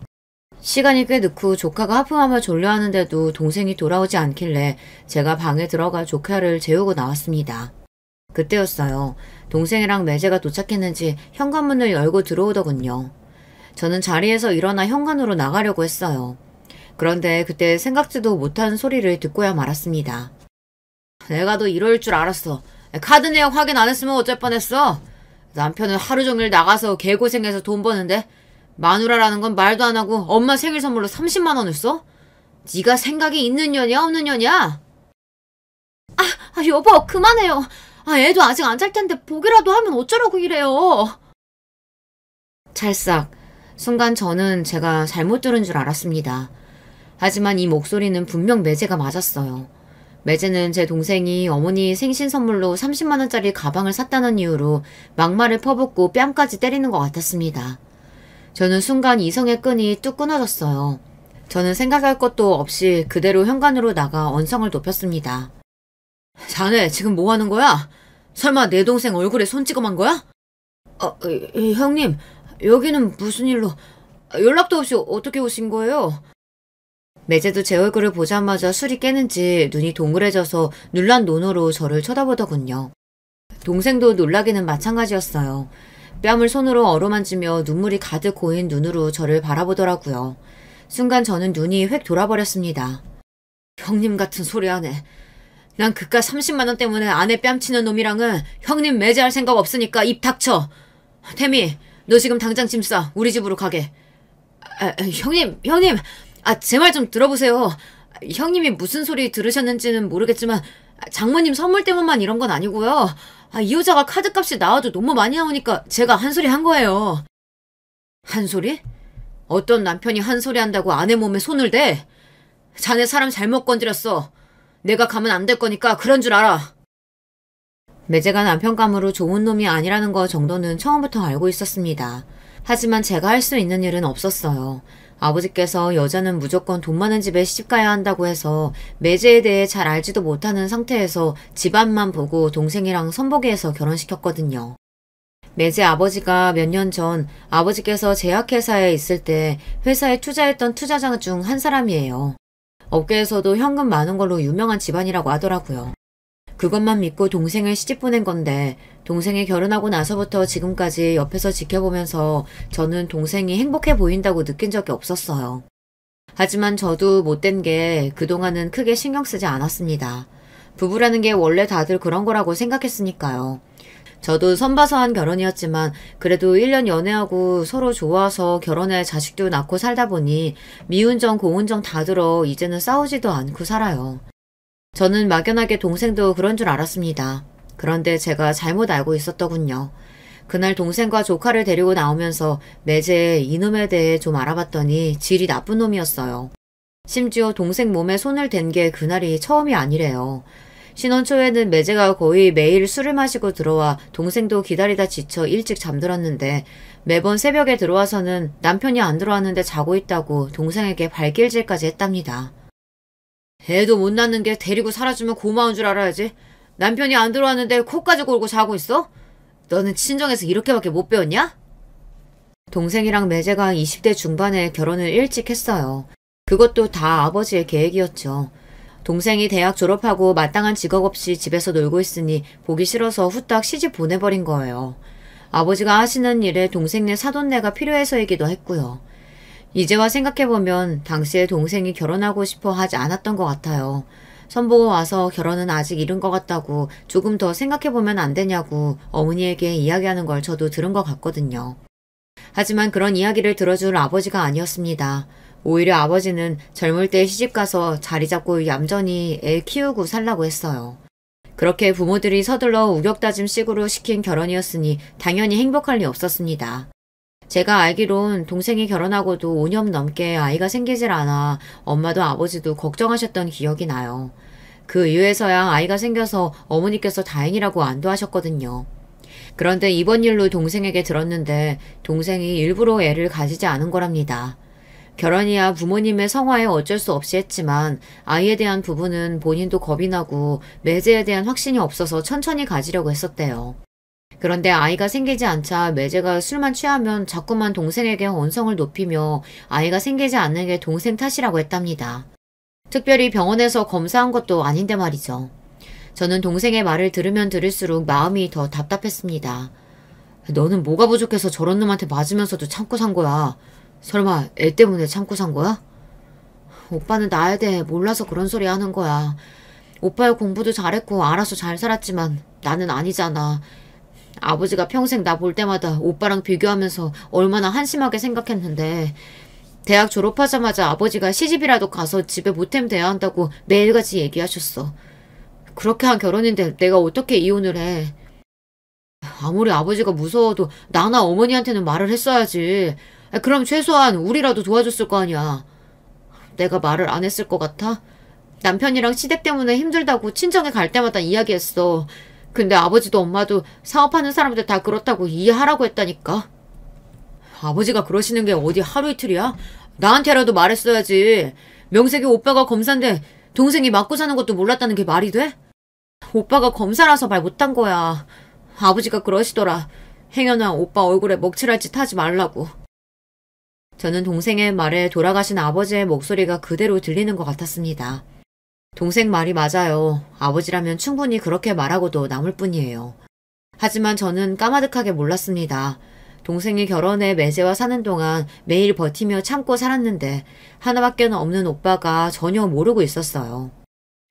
시간이 꽤 늦고 조카가 하품하며 졸려하는데도 동생이 돌아오지 않길래 제가 방에 들어가 조카를 재우고 나왔습니다. 그때였어요. 동생이랑 매제가 도착했는지 현관문을 열고 들어오더군요. 저는 자리에서 일어나 현관으로 나가려고 했어요. 그런데 그때 생각지도 못한 소리를 듣고야 말았습니다. 내가 너 이럴 줄 알았어. 카드 내역 확인 안 했으면 어쩔 뻔했어. 남편은 하루 종일 나가서 개고생해서 돈 버는데 마누라라는 건 말도 안 하고 엄마 생일 선물로 30만 원을 써? 네가 생각이 있는 년이야 없는 년이야? 여보 그만해요. 애도 아직 안 잘 텐데 보기라도 하면 어쩌라고 이래요. 찰싹. 순간 저는 제가 잘못 들은 줄 알았습니다. 하지만 이 목소리는 분명 매제가 맞았어요. 매제는 제 동생이 어머니 생신 선물로 30만 원짜리 가방을 샀다는 이유로 막말을 퍼붓고 뺨까지 때리는 것 같았습니다. 저는 순간 이성의 끈이 뚝 끊어졌어요. 저는 생각할 것도 없이 그대로 현관으로 나가 언성을 높였습니다. 자네 지금 뭐 하는 거야? 설마 내 동생 얼굴에 손 찍어만 거야? 형님, 여기는 무슨 일로? 연락도 없이 어떻게 오신 거예요? 매제도 제 얼굴을 보자마자 술이 깨는지 눈이 동그래져서 놀란 눈으로 저를 쳐다보더군요. 동생도 놀라기는 마찬가지였어요. 뺨을 손으로 어루만지며 눈물이 가득 고인 눈으로 저를 바라보더라고요. 순간 저는 눈이 획 돌아버렸습니다. 형님 같은 소리 하네. 난 그깟 30만 원 때문에 아내 뺨치는 놈이랑은 형님 매제할 생각 없으니까 입 닥쳐. 태미, 너 지금 당장 짐 싸. 우리 집으로 가게. 형님, 제 말 좀 들어보세요. 형님이 무슨 소리 들으셨는지는 모르겠지만 장모님 선물 때문만 이런 건 아니고요. 이 여자가 카드값이 나와도 너무 많이 나오니까 제가 한 소리 한 거예요. 한 소리? 어떤 남편이 한 소리 한다고 아내 몸에 손을 대? 자네 사람 잘못 건드렸어. 내가 가면 안 될 거니까 그런 줄 알아. 매제가 남편감으로 좋은 놈이 아니라는 거 정도는 처음부터 알고 있었습니다. 하지만 제가 할 수 있는 일은 없었어요. 아버지께서 여자는 무조건 돈 많은 집에 시집가야 한다고 해서 매제에 대해 잘 알지도 못하는 상태에서 집안만 보고 동생이랑 선보기해서 결혼시켰거든요. 매제 아버지가 몇 년 전 아버지께서 제약회사에 있을 때 회사에 투자했던 투자자 중 한 사람이에요. 업계에서도 현금 많은 걸로 유명한 집안이라고 하더라고요. 그것만 믿고 동생을 시집 보낸 건데 동생이 결혼하고 나서부터 지금까지 옆에서 지켜보면서 저는 동생이 행복해 보인다고 느낀 적이 없었어요. 하지만 저도 못된 게 그동안은 크게 신경 쓰지 않았습니다. 부부라는 게 원래 다들 그런 거라고 생각했으니까요. 저도 선봐서 한 결혼이었지만 그래도 1년 연애하고 서로 좋아서 결혼해 자식도 낳고 살다 보니 미운정 고운정 다 들어 이제는 싸우지도 않고 살아요. 저는 막연하게 동생도 그런 줄 알았습니다. 그런데 제가 잘못 알고 있었더군요. 그날 동생과 조카를 데리고 나오면서 매제 이놈에 대해 좀 알아봤더니 질이 나쁜 놈이었어요. 심지어 동생 몸에 손을 댄 게 그날이 처음이 아니래요. 신혼 초에는 매제가 거의 매일 술을 마시고 들어와 동생도 기다리다 지쳐 일찍 잠들었는데 매번 새벽에 들어와서는 남편이 안 들어왔는데 자고 있다고 동생에게 발길질까지 했답니다. 애도 못 낳는 게 데리고 살아주면 고마운 줄 알아야지. 남편이 안 들어왔는데 코까지 골고 자고 있어? 너는 친정에서 이렇게밖에 못 배웠냐? 동생이랑 매제가 20대 중반에 결혼을 일찍 했어요. 그것도 다 아버지의 계획이었죠. 동생이 대학 졸업하고 마땅한 직업 없이 집에서 놀고 있으니 보기 싫어서 후딱 시집 보내버린 거예요. 아버지가 하시는 일에 동생네 사돈네가 필요해서이기도 했고요. 이제와 생각해보면 당시에 동생이 결혼하고 싶어 하지 않았던 것 같아요. 선보고 와서 결혼은 아직 이른 것 같다고 조금 더 생각해보면 안 되냐고 어머니에게 이야기하는 걸 저도 들은 것 같거든요. 하지만 그런 이야기를 들어줄 아버지가 아니었습니다. 오히려 아버지는 젊을 때 시집가서 자리 잡고 얌전히 애 키우고 살라고 했어요. 그렇게 부모들이 서둘러 우격다짐식으로 시킨 결혼이었으니 당연히 행복할 리 없었습니다. 제가 알기론 동생이 결혼하고도 5년 넘게 아이가 생기질 않아 엄마도 아버지도 걱정하셨던 기억이 나요. 그 이후에서야 아이가 생겨서 어머니께서 다행이라고 안도하셨거든요. 그런데 이번 일로 동생에게 들었는데 동생이 일부러 애를 가지지 않은 거랍니다. 결혼이야 부모님의 성화에 어쩔 수 없이 했지만 아이에 대한 부분은 본인도 겁이 나고 매제에 대한 확신이 없어서 천천히 가지려고 했었대요. 그런데 아이가 생기지 않자 매제가 술만 취하면 자꾸만 동생에게 언성을 높이며 아이가 생기지 않는 게 동생 탓이라고 했답니다. 특별히 병원에서 검사한 것도 아닌데 말이죠. 저는 동생의 말을 들으면 들을수록 마음이 더 답답했습니다. 너는 뭐가 부족해서 저런 놈한테 맞으면서도 참고 산 거야. 설마 애 때문에 참고 산 거야? 오빠는 나에 대해 몰라서 그런 소리 하는 거야. 오빠야 공부도 잘했고 알아서 잘 살았지만 나는 아니잖아. 아버지가 평생 나 볼 때마다 오빠랑 비교하면서 얼마나 한심하게 생각했는데 대학 졸업하자마자 아버지가 시집이라도 가서 집에 보탬 돼야 한다고 매일같이 얘기하셨어. 그렇게 한 결혼인데 내가 어떻게 이혼을 해. 아무리 아버지가 무서워도 나나 어머니한테는 말을 했어야지. 그럼 최소한 우리라도 도와줬을 거 아니야. 내가 말을 안 했을 것 같아? 남편이랑 시댁 때문에 힘들다고 친정에 갈 때마다 이야기했어. 근데 아버지도 엄마도 사업하는 사람들 다 그렇다고 이해하라고 했다니까. 아버지가 그러시는 게 어디 하루 이틀이야? 나한테라도 말했어야지. 명색이 오빠가 검사인데 동생이 맞고 사는 것도 몰랐다는 게 말이 돼? 오빠가 검사라서 말 못한 거야. 아버지가 그러시더라. 행여나 오빠 얼굴에 먹칠할 짓 하지 말라고. 저는 동생의 말에 돌아가신 아버지의 목소리가 그대로 들리는 것 같았습니다. 동생 말이 맞아요. 아버지라면 충분히 그렇게 말하고도 남을 뿐이에요. 하지만 저는 까마득하게 몰랐습니다. 동생이 결혼해 매제와 사는 동안 매일 버티며 참고 살았는데 하나밖에 없는 오빠가 전혀 모르고 있었어요.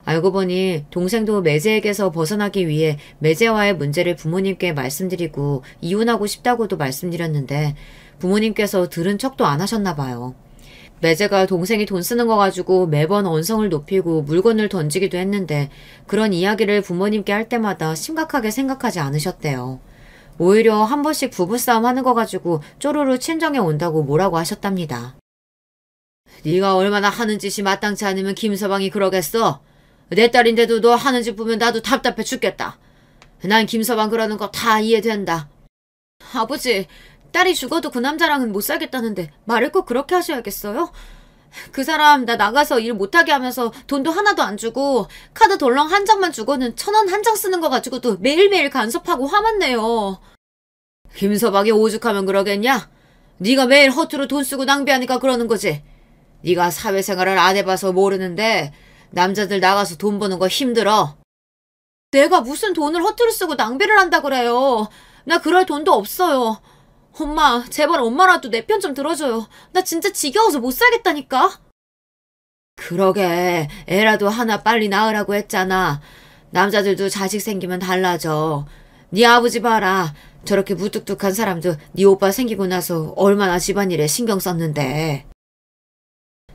알고 보니 동생도 매제에게서 벗어나기 위해 매제와의 문제를 부모님께 말씀드리고 이혼하고 싶다고도 말씀드렸는데 부모님께서 들은 척도 안 하셨나 봐요. 매제가 동생이 돈 쓰는 거 가지고 매번 언성을 높이고 물건을 던지기도 했는데 그런 이야기를 부모님께 할 때마다 심각하게 생각하지 않으셨대요. 오히려 한 번씩 부부싸움 하는 거 가지고 쪼르르 친정에 온다고 뭐라고 하셨답니다. 네가 얼마나 하는 짓이 마땅치 않으면 김서방이 그러겠어? 내 딸인데도 너 하는 짓 보면 나도 답답해 죽겠다. 난 김서방 그러는 거 다 이해된다. 아버지, 딸이 죽어도 그 남자랑은 못 살겠다는데 말을 꼭 그렇게 하셔야겠어요? 그 사람 나 나가서 일 못하게 하면서 돈도 하나도 안 주고 카드 덜렁 한 장만 주고는 1,000원 한 장 쓰는 거 가지고도 매일매일 간섭하고 화만 내요. 김서방이 오죽하면 그러겠냐? 네가 매일 허투루 돈 쓰고 낭비하니까 그러는 거지. 네가 사회생활을 안 해봐서 모르는데 남자들 나가서 돈 버는 거 힘들어. 내가 무슨 돈을 허투루 쓰고 낭비를 한다 그래요. 나 그럴 돈도 없어요. 엄마, 제발 엄마라도 내 편 좀 들어줘요. 나 진짜 지겨워서 못 살겠다니까. 그러게, 애라도 하나 빨리 낳으라고 했잖아. 남자들도 자식 생기면 달라져. 네 아버지 봐라. 저렇게 무뚝뚝한 사람도 네 오빠 생기고 나서 얼마나 집안일에 신경 썼는데.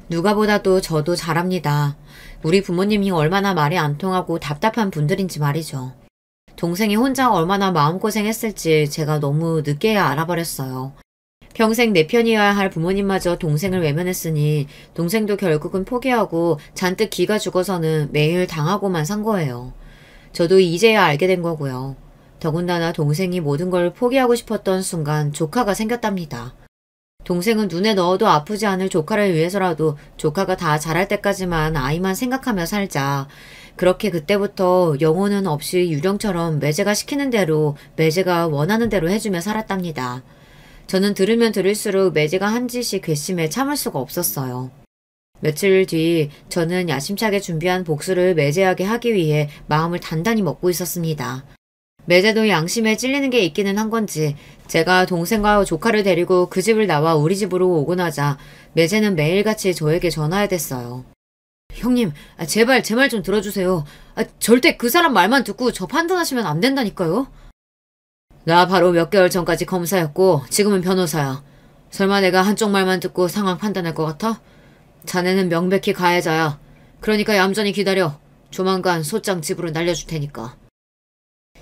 누가 보다도 저도 잘 압니다. 우리 부모님이 얼마나 말이 안 통하고 답답한 분들인지 말이죠. 동생이 혼자 얼마나 마음고생했을지 제가 너무 늦게야 알아버렸어요. 평생 내 편이어야 할 부모님마저 동생을 외면했으니 동생도 결국은 포기하고 잔뜩 기가 죽어서는 매일 당하고만 산 거예요. 저도 이제야 알게 된 거고요. 더군다나 동생이 모든 걸 포기하고 싶었던 순간 조카가 생겼답니다. 동생은 눈에 넣어도 아프지 않을 조카를 위해서라도 조카가 다 자랄 때까지만 아이만 생각하며 살자. 그렇게 그때부터 영혼은 없이 유령처럼 매제가 시키는 대로 매제가 원하는 대로 해주며 살았답니다. 저는 들으면 들을수록 매제가 한 짓이 괘씸해 참을 수가 없었어요. 며칠 뒤 저는 야심차게 준비한 복수를 매제하게 하기 위해 마음을 단단히 먹고 있었습니다. 매제도 양심에 찔리는 게 있기는 한 건지 제가 동생과 조카를 데리고 그 집을 나와 우리 집으로 오고 나자 매제는 매일같이 저에게 전화해댔어요. 형님, 제발 제 말 좀 들어주세요. 절대 그 사람 말만 듣고 저 판단하시면 안 된다니까요. 나 바로 몇 개월 전까지 검사였고 지금은 변호사야. 설마 내가 한쪽 말만 듣고 상황 판단할 것 같아? 자네는 명백히 가해자야. 그러니까 얌전히 기다려. 조만간 소장 집으로 날려줄 테니까.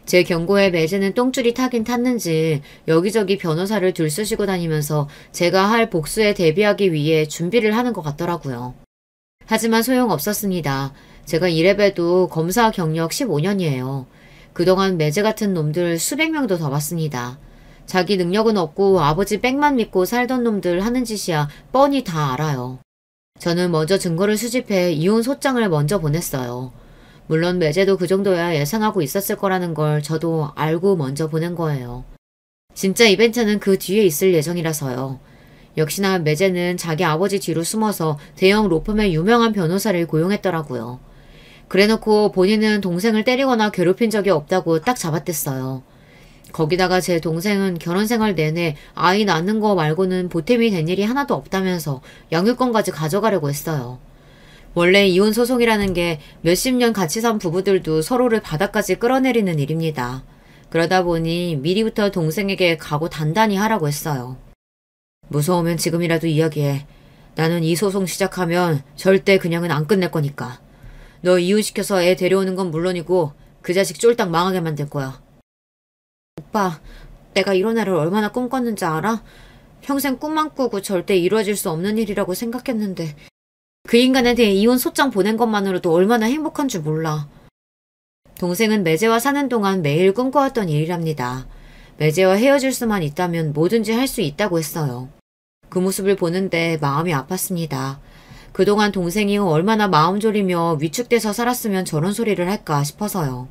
제 경고에 매제는 똥줄이 타긴 탔는지 여기저기 변호사를 들쑤시고 다니면서 제가 할 복수에 대비하기 위해 준비를 하는 것 같더라고요. 하지만 소용없었습니다. 제가 이래봬도 검사 경력 15년이에요. 그동안 매제 같은 놈들 수백 명도 더 봤습니다. 자기 능력은 없고 아버지 빽만 믿고 살던 놈들 하는 짓이야 뻔히 다 알아요. 저는 먼저 증거를 수집해 이혼 소장을 먼저 보냈어요. 물론 매제도 그 정도야 예상하고 있었을 거라는 걸 저도 알고 먼저 보낸 거예요. 진짜 이벤트는 그 뒤에 있을 예정이라서요. 역시나 매제는 자기 아버지 뒤로 숨어서 대형 로펌의 유명한 변호사를 고용했더라고요. 그래놓고 본인은 동생을 때리거나 괴롭힌 적이 없다고 딱 잡아댔어요. 거기다가 제 동생은 결혼 생활 내내 아이 낳는 거 말고는 보탬이 된 일이 하나도 없다면서 양육권까지 가져가려고 했어요. 원래 이혼 소송이라는 게 몇십 년 같이 산 부부들도 서로를 바닥까지 끌어내리는 일입니다. 그러다 보니 미리부터 동생에게 각오 단단히 하라고 했어요. 무서우면 지금이라도 이야기해. 나는 이 소송 시작하면 절대 그냥은 안 끝낼 거니까. 너 이혼시켜서 애 데려오는 건 물론이고 그 자식 쫄딱 망하게 만들 거야. 오빠, 내가 이런 애를 얼마나 꿈꿨는지 알아? 평생 꿈만 꾸고 절대 이루어질 수 없는 일이라고 생각했는데 그 인간에 대해 이혼 소장 보낸 것만으로도 얼마나 행복한 줄 몰라. 동생은 매제와 사는 동안 매일 꿈꿔왔던 일이랍니다. 매제와 헤어질 수만 있다면 뭐든지 할 수 있다고 했어요. 그 모습을 보는데 마음이 아팠습니다. 그동안 동생이 얼마나 마음 졸이며 위축돼서 살았으면 저런 소리를 할까 싶어서요.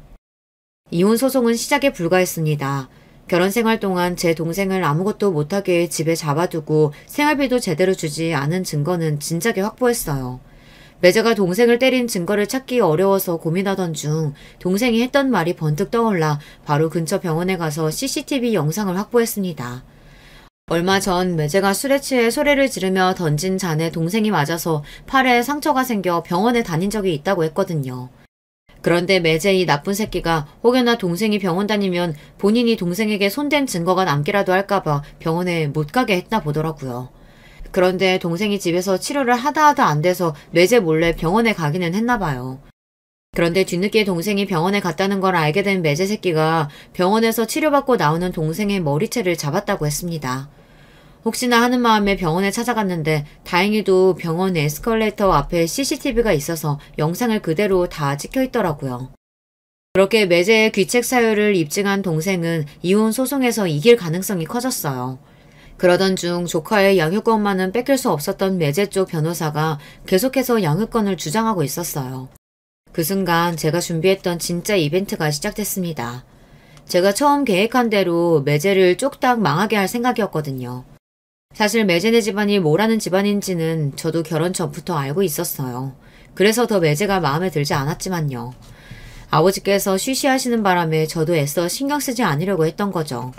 이혼 소송은 시작에 불과했습니다. 결혼 생활 동안 제 동생을 아무것도 못하게 집에 잡아두고 생활비도 제대로 주지 않은 증거는 진작에 확보했어요. 매제가 동생을 때린 증거를 찾기 어려워서 고민하던 중 동생이 했던 말이 번뜩 떠올라 바로 근처 병원에 가서 CCTV 영상을 확보했습니다. 얼마 전 매제가 술에 취해 소리를 지르며 던진 잔에 동생이 맞아서 팔에 상처가 생겨 병원에 다닌 적이 있다고 했거든요. 그런데 매제 이 나쁜 새끼가 혹여나 동생이 병원 다니면 본인이 동생에게 손댄 증거가 남기라도 할까봐 병원에 못 가게 했나 보더라고요. 그런데 동생이 집에서 치료를 하다 안 돼서 매제 몰래 병원에 가기는 했나 봐요. 그런데 뒤늦게 동생이 병원에 갔다는 걸 알게 된 매제 새끼가 병원에서 치료받고 나오는 동생의 머리채를 잡았다고 했습니다. 혹시나 하는 마음에 병원에 찾아갔는데 다행히도 병원 에스컬레이터 앞에 CCTV가 있어서 영상을 그대로 다 찍혀 있더라고요. 그렇게 매제의 귀책 사유를 입증한 동생은 이혼 소송에서 이길 가능성이 커졌어요. 그러던 중 조카의 양육권만은 뺏길 수 없었던 매제 쪽 변호사가 계속해서 양육권을 주장하고 있었어요. 그 순간 제가 준비했던 진짜 이벤트가 시작됐습니다. 제가 처음 계획한 대로 매제를 쪽딱 망하게 할 생각이었거든요. 사실 매제네 집안이 뭐라는 집안인지는 저도 결혼 전부터 알고 있었어요. 그래서 더 매제가 마음에 들지 않았지만요. 아버지께서 쉬쉬하시는 바람에 저도 애써 신경 쓰지 않으려고 했던 거죠.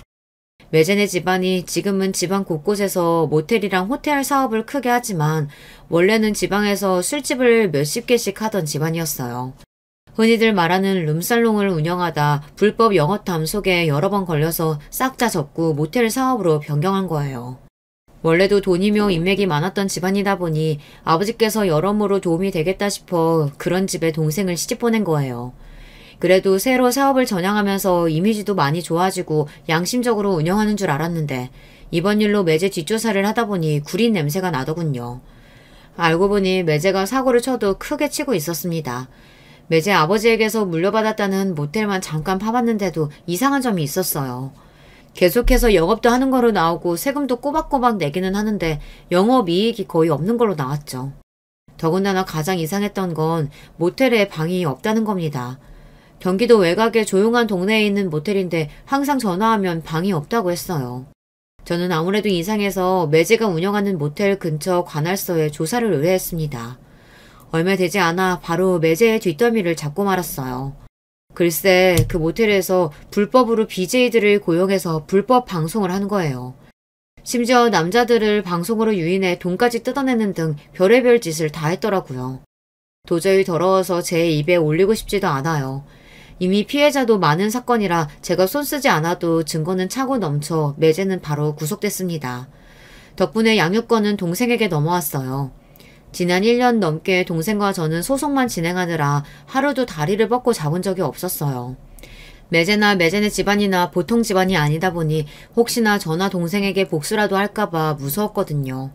매제네 집안이 지금은 지방 곳곳에서 모텔이랑 호텔 사업을 크게 하지만 원래는 지방에서 술집을 몇십 개씩 하던 집안이었어요. 흔히들 말하는 룸살롱을 운영하다 불법 영업담 속에 여러 번 걸려서 싹 다 접고 모텔 사업으로 변경한 거예요. 원래도 돈이며 인맥이 많았던 집안이다 보니 아버지께서 여러모로 도움이 되겠다 싶어 그런 집에 동생을 시집 보낸 거예요. 그래도 새로 사업을 전향하면서 이미지도 많이 좋아지고 양심적으로 운영하는 줄 알았는데 이번 일로 매제 뒷조사를 하다 보니 구린 냄새가 나더군요. 알고 보니 매제가 사고를 쳐도 크게 치고 있었습니다. 매제 아버지에게서 물려받았다는 모텔만 잠깐 파봤는데도 이상한 점이 있었어요. 계속해서 영업도 하는 거로 나오고 세금도 꼬박꼬박 내기는 하는데 영업이익이 거의 없는 걸로 나왔죠. 더군다나 가장 이상했던 건 모텔에 방이 없다는 겁니다. 경기도 외곽의 조용한 동네에 있는 모텔인데 항상 전화하면 방이 없다고 했어요. 저는 아무래도 이상해서 매제가 운영하는 모텔 근처 관할서에 조사를 의뢰했습니다. 얼마 되지 않아 바로 매제의 뒷더미를 잡고 말았어요. 글쎄 그 모텔에서 불법으로 BJ들을 고용해서 불법 방송을 한 거예요. 심지어 남자들을 방송으로 유인해 돈까지 뜯어내는 등 별의별 짓을 다 했더라고요. 도저히 더러워서 제 입에 올리고 싶지도 않아요. 이미 피해자도 많은 사건이라 제가 손 쓰지 않아도 증거는 차고 넘쳐 매제는 바로 구속됐습니다. 덕분에 양육권은 동생에게 넘어왔어요. 지난 1년 넘게 동생과 저는 소송만 진행하느라 하루도 다리를 뻗고 잡은 적이 없었어요. 매제나 매제네 집안이나 보통 집안이 아니다 보니 혹시나 저나 동생에게 복수라도 할까봐 무서웠거든요.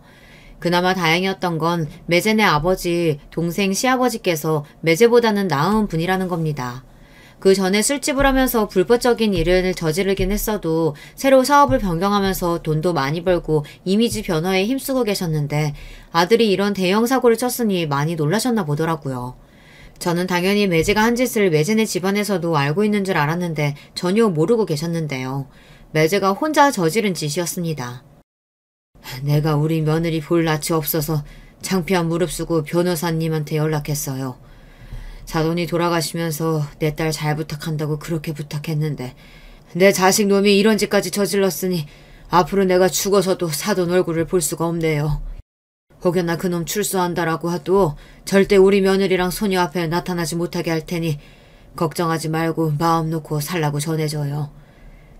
그나마 다행이었던 건 매제네 아버지, 동생 시아버지께서 매제보다는 나은 분이라는 겁니다. 그 전에 술집을 하면서 불법적인 일을 저지르긴 했어도 새로 사업을 변경하면서 돈도 많이 벌고 이미지 변화에 힘쓰고 계셨는데 아들이 이런 대형 사고를 쳤으니 많이 놀라셨나 보더라고요. 저는 당연히 매제가 한 짓을 매제네 집안에서도 알고 있는 줄 알았는데 전혀 모르고 계셨는데요. 매제가 혼자 저지른 짓이었습니다. 내가 우리 며느리 볼 낯이 없어서 창피한 무릅쓰고 변호사님한테 연락했어요. 사돈이 돌아가시면서 내 딸 잘 부탁한다고 그렇게 부탁했는데 내 자식 놈이 이런 짓까지 저질렀으니 앞으로 내가 죽어서도 사돈 얼굴을 볼 수가 없네요. 혹여나 그놈 출소한다라고 해도 절대 우리 며느리랑 소녀 앞에 나타나지 못하게 할 테니 걱정하지 말고 마음 놓고 살라고 전해줘요.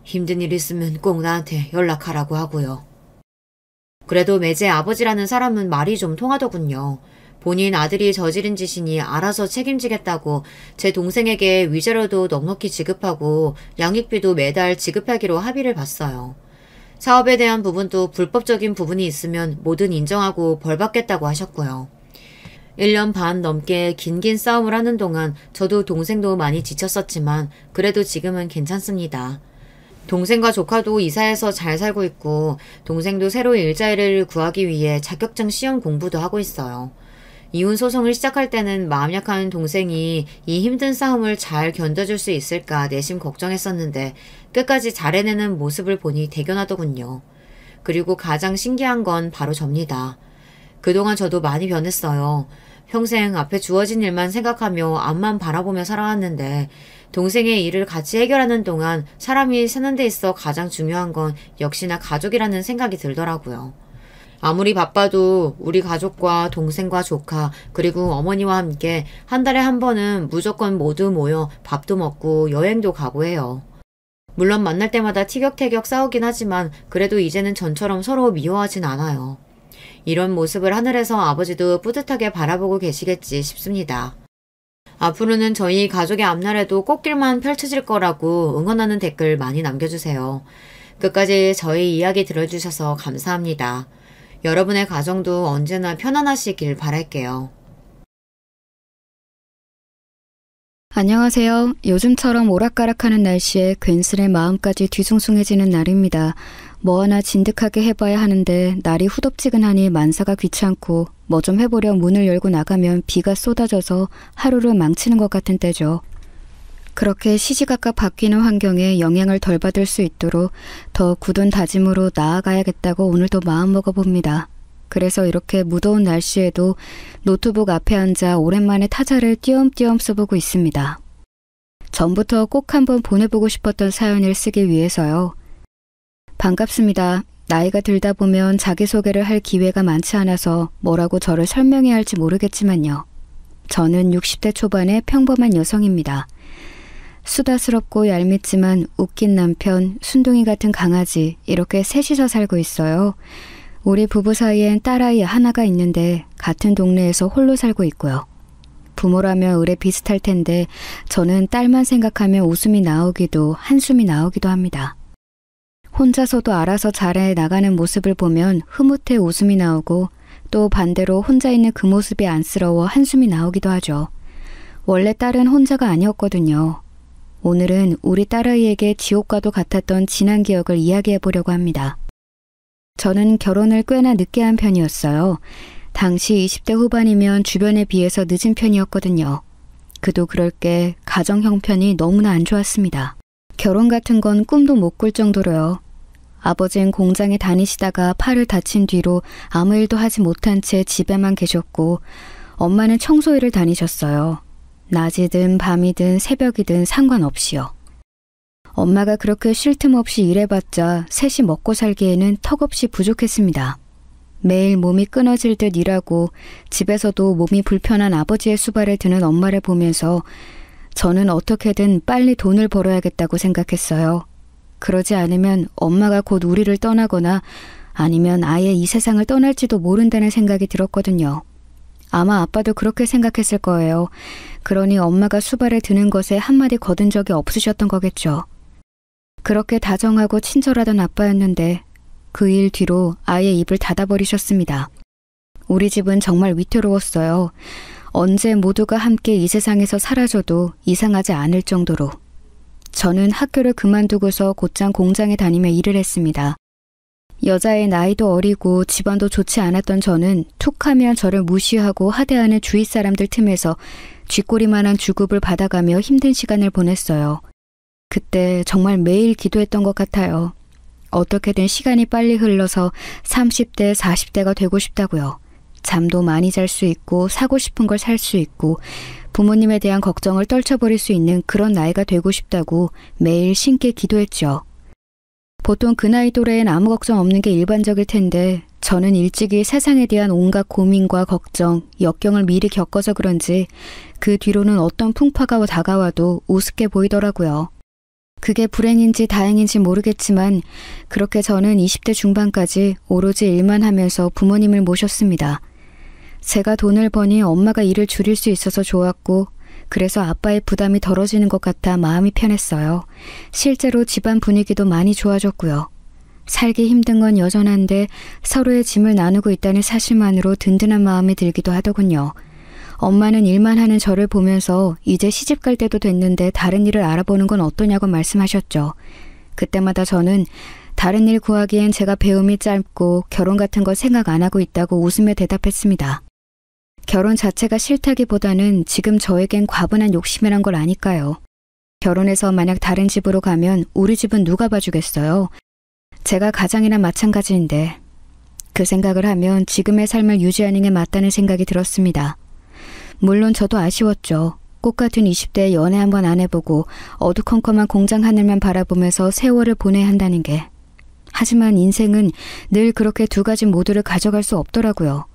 힘든 일 있으면 꼭 나한테 연락하라고 하고요. 그래도 매제 아버지라는 사람은 말이 좀 통하더군요. 본인 아들이 저지른 짓이니 알아서 책임지겠다고 제 동생에게 위자료도 넉넉히 지급하고 양육비도 매달 지급하기로 합의를 봤어요. 사업에 대한 부분도 불법적인 부분이 있으면 뭐든 인정하고 벌받겠다고 하셨고요. 1년 반 넘게 긴긴 싸움을 하는 동안 저도 동생도 많이 지쳤었지만 그래도 지금은 괜찮습니다. 동생과 조카도 이사해서 잘 살고 있고 동생도 새로 일자리를 구하기 위해 자격증 시험 공부도 하고 있어요. 이혼 소송을 시작할 때는 마음 약한 동생이 이 힘든 싸움을 잘 견뎌줄 수 있을까 내심 걱정했었는데 끝까지 잘 해내는 모습을 보니 대견하더군요. 그리고 가장 신기한 건 바로 접니다. 그동안 저도 많이 변했어요. 평생 앞에 주어진 일만 생각하며 앞만 바라보며 살아왔는데 동생의 일을 같이 해결하는 동안 사람이 사는 데 있어 가장 중요한 건 역시나 가족이라는 생각이 들더라고요. 아무리 바빠도 우리 가족과 동생과 조카 그리고 어머니와 함께 한 달에 한 번은 무조건 모두 모여 밥도 먹고 여행도 가고 해요. 물론 만날 때마다 티격태격 싸우긴 하지만 그래도 이제는 전처럼 서로 미워하진 않아요. 이런 모습을 하늘에서 아버지도 뿌듯하게 바라보고 계시겠지 싶습니다. 앞으로는 저희 가족의 앞날에도 꽃길만 펼쳐질 거라고 응원하는 댓글 많이 남겨주세요. 끝까지 저희 이야기 들어주셔서 감사합니다. 여러분의 가정도 언제나 편안하시길 바랄게요. 안녕하세요. 요즘처럼 오락가락하는 날씨에 괜스레 마음까지 뒤숭숭해지는 날입니다. 뭐 하나 진득하게 해봐야 하는데 날이 후덥지근하니 만사가 귀찮고 뭐 좀 해보려 문을 열고 나가면 비가 쏟아져서 하루를 망치는 것 같은 때죠. 그렇게 시시각각 바뀌는 환경에 영향을 덜 받을 수 있도록 더 굳은 다짐으로 나아가야겠다고 오늘도 마음먹어봅니다. 그래서 이렇게 무더운 날씨에도 노트북 앞에 앉아 오랜만에 타자를 띄엄띄엄 써보고 있습니다. 전부터 꼭 한번 보내보고 싶었던 사연을 쓰기 위해서요. 반갑습니다. 나이가 들다 보면 자기소개를 할 기회가 많지 않아서 뭐라고 저를 설명해야 할지 모르겠지만요. 저는 60대 초반의 평범한 여성입니다. 수다스럽고 얄밉지만 웃긴 남편, 순둥이 같은 강아지 이렇게 셋이서 살고 있어요. 우리 부부 사이엔 딸아이 하나가 있는데 같은 동네에서 홀로 살고 있고요. 부모라면 의뢰 비슷할 텐데 저는 딸만 생각하면 웃음이 나오기도 한숨이 나오기도 합니다. 혼자서도 알아서 잘해 나가는 모습을 보면 흐뭇해 웃음이 나오고 또 반대로 혼자 있는 그 모습이 안쓰러워 한숨이 나오기도 하죠. 원래 딸은 혼자가 아니었거든요. 오늘은 우리 딸아이에게 지옥과도 같았던 지난 기억을 이야기해 보려고 합니다. 저는 결혼을 꽤나 늦게 한 편이었어요. 당시 20대 후반이면 주변에 비해서 늦은 편이었거든요. 그도 그럴 게 가정 형편이 너무나 안 좋았습니다. 결혼 같은 건 꿈도 못 꿀 정도로요. 아버지는 공장에 다니시다가 팔을 다친 뒤로 아무 일도 하지 못한 채 집에만 계셨고 엄마는 청소일을 다니셨어요. 낮이든 밤이든 새벽이든 상관없이요. 엄마가 그렇게 쉴 틈 없이 일해봤자 셋이 먹고 살기에는 턱없이 부족했습니다. 매일 몸이 끊어질 듯 일하고 집에서도 몸이 불편한 아버지의 수발을 드는 엄마를 보면서 저는 어떻게든 빨리 돈을 벌어야겠다고 생각했어요. 그러지 않으면 엄마가 곧 우리를 떠나거나 아니면 아예 이 세상을 떠날지도 모른다는 생각이 들었거든요. 아마 아빠도 그렇게 생각했을 거예요. 그러니 엄마가 수발을 드는 것에 한마디 거둔 적이 없으셨던 거겠죠. 그렇게 다정하고 친절하던 아빠였는데 그 일 뒤로 아예 입을 닫아버리셨습니다. 우리 집은 정말 위태로웠어요. 언제 모두가 함께 이 세상에서 사라져도 이상하지 않을 정도로. 저는 학교를 그만두고서 곧장 공장에 다니며 일을 했습니다. 여자의 나이도 어리고 집안도 좋지 않았던 저는 툭하면 저를 무시하고 하대하는 주위 사람들 틈에서 쥐꼬리만한 주급을 받아가며 힘든 시간을 보냈어요. 그때 정말 매일 기도했던 것 같아요. 어떻게든 시간이 빨리 흘러서 30대, 40대가 되고 싶다고요. 잠도 많이 잘 수 있고 사고 싶은 걸 살 수 있고 부모님에 대한 걱정을 떨쳐버릴 수 있는 그런 나이가 되고 싶다고 매일 신께 기도했죠. 보통 그 나이 또래엔 아무 걱정 없는 게 일반적일 텐데 저는 일찍이 세상에 대한 온갖 고민과 걱정, 역경을 미리 겪어서 그런지 그 뒤로는 어떤 풍파가 다가와도 우습게 보이더라고요. 그게 불행인지 다행인지 모르겠지만 그렇게 저는 20대 중반까지 오로지 일만 하면서 부모님을 모셨습니다. 제가 돈을 버니 엄마가 일을 줄일 수 있어서 좋았고 그래서 아빠의 부담이 덜어지는 것 같아 마음이 편했어요. 실제로 집안 분위기도 많이 좋아졌고요. 살기 힘든 건 여전한데 서로의 짐을 나누고 있다는 사실만으로 든든한 마음이 들기도 하더군요. 엄마는 일만 하는 저를 보면서 이제 시집 갈 때도 됐는데 다른 일을 알아보는 건 어떠냐고 말씀하셨죠. 그때마다 저는 다른 일 구하기엔 제가 배움이 짧고 결혼 같은 거 생각 안 하고 있다고 웃으며 대답했습니다. 결혼 자체가 싫다기보다는 지금 저에겐 과분한 욕심이란 걸 아니까요. 결혼해서 만약 다른 집으로 가면 우리 집은 누가 봐주겠어요. 제가 가장이나 마찬가지인데 그 생각을 하면 지금의 삶을 유지하는 게 맞다는 생각이 들었습니다. 물론 저도 아쉬웠죠. 꽃같은 20대에 연애 한번 안 해보고 어두컴컴한 공장 하늘만 바라보면서 세월을 보내야 한다는 게. 하지만 인생은 늘 그렇게 두 가지 모두를 가져갈 수 없더라고요.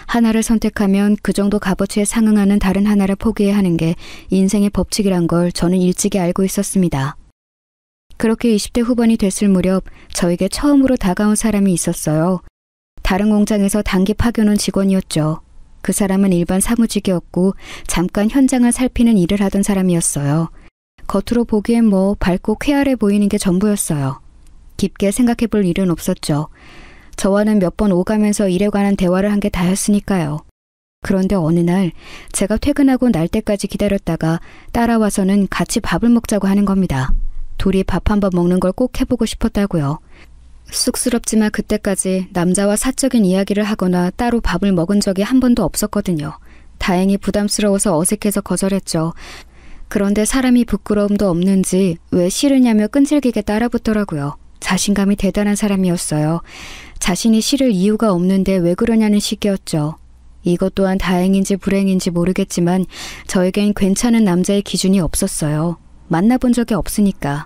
하나를 선택하면 그 정도 값어치에 상응하는 다른 하나를 포기해야 하는 게 인생의 법칙이란 걸 저는 일찍이 알고 있었습니다. 그렇게 20대 후반이 됐을 무렵 저에게 처음으로 다가온 사람이 있었어요. 다른 공장에서 단기 파견 온 직원이었죠. 그 사람은 일반 사무직이었고 잠깐 현장을 살피는 일을 하던 사람이었어요. 겉으로 보기엔 밝고 쾌활해 보이는 게 전부였어요. 깊게 생각해 볼 일은 없었죠. 저와는 몇 번 오가면서 일에 관한 대화를 한 게 다였으니까요. 그런데 어느 날 제가 퇴근하고 날 때까지 기다렸다가 따라와서는 같이 밥을 먹자고 하는 겁니다. 둘이 밥 한 번 먹는 걸 꼭 해보고 싶었다고요. 쑥스럽지만 그때까지 남자와 사적인 이야기를 하거나 따로 밥을 먹은 적이 한 번도 없었거든요. 다행히 부담스러워서 어색해서 거절했죠. 그런데 사람이 부끄러움도 없는지 왜 싫으냐며 끈질기게 따라붙더라고요. 자신감이 대단한 사람이었어요. 자신이 싫을 이유가 없는데 왜 그러냐는 식이었죠. 이것 또한 다행인지 불행인지 모르겠지만 저에겐 괜찮은 남자의 기준이 없었어요. 만나본 적이 없으니까.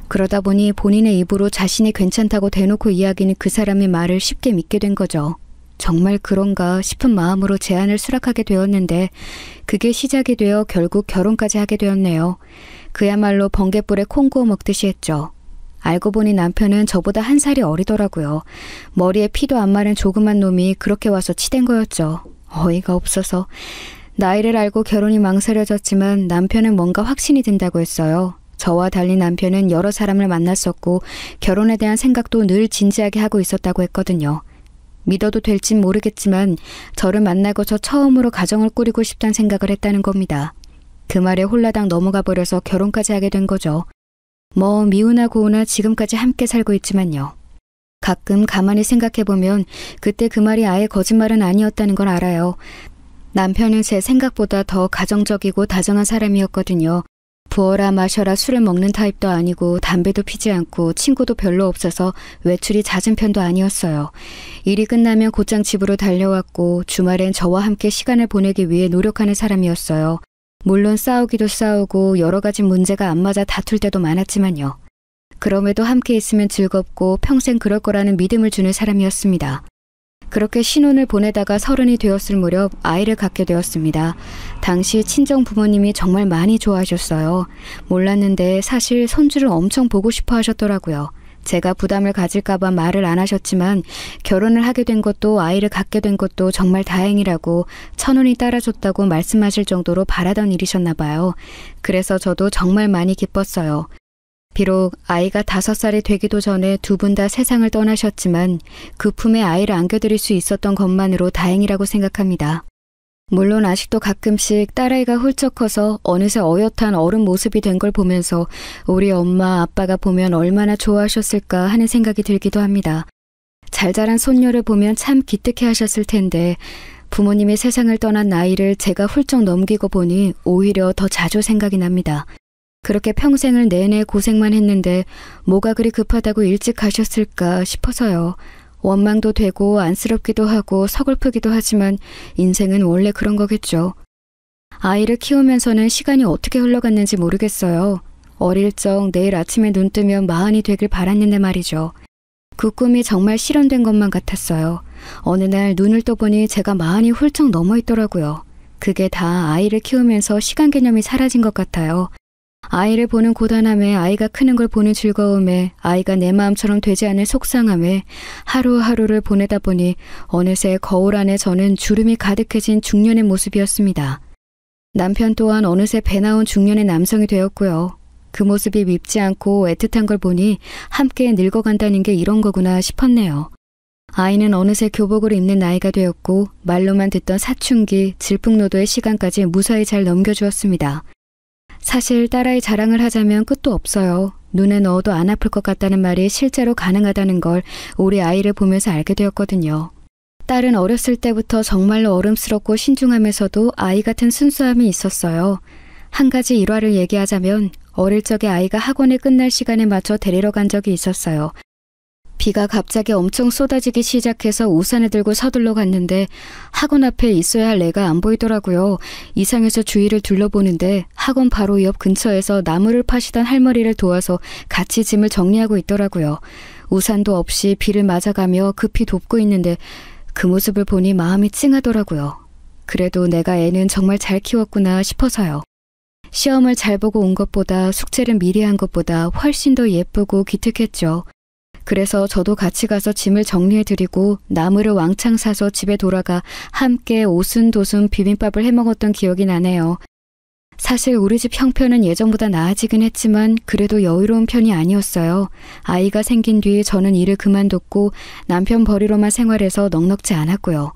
그러다 보니 본인의 입으로 자신이 괜찮다고 대놓고 이야기는 그 사람의 말을 쉽게 믿게 된 거죠. 정말 그런가 싶은 마음으로 제안을 수락하게 되었는데 그게 시작이 되어 결국 결혼까지 하게 되었네요. 그야말로 번갯불에 콩 구워 먹듯이 했죠. 알고 보니 남편은 저보다 한 살이 어리더라고요. 머리에 피도 안 마른 조그만 놈이 그렇게 와서 치댄 거였죠. 어이가 없어서. 나이를 알고 결혼이 망설여졌지만 남편은 뭔가 확신이 든다고 했어요. 저와 달리 남편은 여러 사람을 만났었고 결혼에 대한 생각도 늘 진지하게 하고 있었다고 했거든요. 믿어도 될진 모르겠지만 저를 만나고서 처음으로 가정을 꾸리고 싶다는 생각을 했다는 겁니다. 그 말에 홀라당 넘어가 버려서 결혼까지 하게 된 거죠. 미우나 고우나 지금까지 함께 살고 있지만요. 가끔 가만히 생각해보면 그때 그 말이 아예 거짓말은 아니었다는 걸 알아요. 남편은 제 생각보다 더 가정적이고 다정한 사람이었거든요. 부어라 마셔라 술을 먹는 타입도 아니고 담배도 피지 않고 친구도 별로 없어서 외출이 잦은 편도 아니었어요. 일이 끝나면 곧장 집으로 달려왔고 주말엔 저와 함께 시간을 보내기 위해 노력하는 사람이었어요. 물론 싸우기도 싸우고 여러 가지 문제가 안 맞아 다툴 때도 많았지만요. 그럼에도 함께 있으면 즐겁고 평생 그럴 거라는 믿음을 주는 사람이었습니다. 그렇게 신혼을 보내다가 30이 되었을 무렵 아이를 갖게 되었습니다. 당시 친정 부모님이 정말 많이 좋아하셨어요. 몰랐는데 사실 손주를 엄청 보고 싶어 하셨더라고요. 제가 부담을 가질까봐 말을 안 하셨지만 결혼을 하게 된 것도 아이를 갖게 된 것도 정말 다행이라고 천운이 따라줬다고 말씀하실 정도로 바라던 일이셨나 봐요. 그래서 저도 정말 많이 기뻤어요. 비록 아이가 5살이 되기도 전에 두 분 다 세상을 떠나셨지만 그 품에 아이를 안겨드릴 수 있었던 것만으로 다행이라고 생각합니다. 물론 아직도 가끔씩 딸아이가 훌쩍 커서 어느새 어엿한 어른 모습이 된 걸 보면서 우리 엄마 아빠가 보면 얼마나 좋아하셨을까 하는 생각이 들기도 합니다. 잘 자란 손녀를 보면 참 기특해 하셨을 텐데 부모님이 세상을 떠난 나이를 제가 훌쩍 넘기고 보니 오히려 더 자주 생각이 납니다. 그렇게 평생을 내내 고생만 했는데 뭐가 그리 급하다고 일찍 가셨을까 싶어서요. 원망도 되고 안쓰럽기도 하고 서글프기도 하지만 인생은 원래 그런 거겠죠. 아이를 키우면서는 시간이 어떻게 흘러갔는지 모르겠어요. 어릴 적 내일 아침에 눈 뜨면 40이 되길 바랐는데 말이죠. 그 꿈이 정말 실현된 것만 같았어요. 어느 날 눈을 떠보니 제가 40이 훌쩍 넘어 있더라고요. 그게 다 아이를 키우면서 시간 개념이 사라진 것 같아요. 아이를 보는 고단함에 아이가 크는 걸 보는 즐거움에 아이가 내 마음처럼 되지 않을 속상함에 하루하루를 보내다 보니 어느새 거울 안에 저는 주름이 가득해진 중년의 모습이었습니다. 남편 또한 어느새 배 나온 중년의 남성이 되었고요. 그 모습이 밉지 않고 애틋한 걸 보니 함께 늙어간다는 게 이런 거구나 싶었네요. 아이는 어느새 교복을 입는 나이가 되었고 말로만 듣던 사춘기, 질풍노도의 시간까지 무사히 잘 넘겨주었습니다. 사실 딸아이 자랑을 하자면 끝도 없어요. 눈에 넣어도 안 아플 것 같다는 말이 실제로 가능하다는 걸 우리 아이를 보면서 알게 되었거든요. 딸은 어렸을 때부터 정말로 어름스럽고 신중하면서도 아이 같은 순수함이 있었어요. 한 가지 일화를 얘기하자면 어릴 적에 아이가 학원이 끝날 시간에 맞춰 데리러 간 적이 있었어요. 비가 갑자기 엄청 쏟아지기 시작해서 우산을 들고 서둘러 갔는데 학원 앞에 있어야 할 애가 안 보이더라고요. 이상해서 주위를 둘러보는데 학원 바로 옆 근처에서 나무를 파시던 할머니를 도와서 같이 짐을 정리하고 있더라고요. 우산도 없이 비를 맞아가며 급히 돕고 있는데 그 모습을 보니 마음이 찡하더라고요. 그래도 내가 애는 정말 잘 키웠구나 싶어서요. 시험을 잘 보고 온 것보다 숙제를 미리 한 것보다 훨씬 더 예쁘고 기특했죠. 그래서 저도 같이 가서 짐을 정리해드리고 나물을 왕창 사서 집에 돌아가 함께 오순도순 비빔밥을 해먹었던 기억이 나네요. 사실 우리 집 형편은 예전보다 나아지긴 했지만 그래도 여유로운 편이 아니었어요. 아이가 생긴 뒤 저는 일을 그만뒀고 남편 벌이로만 생활해서 넉넉지 않았고요.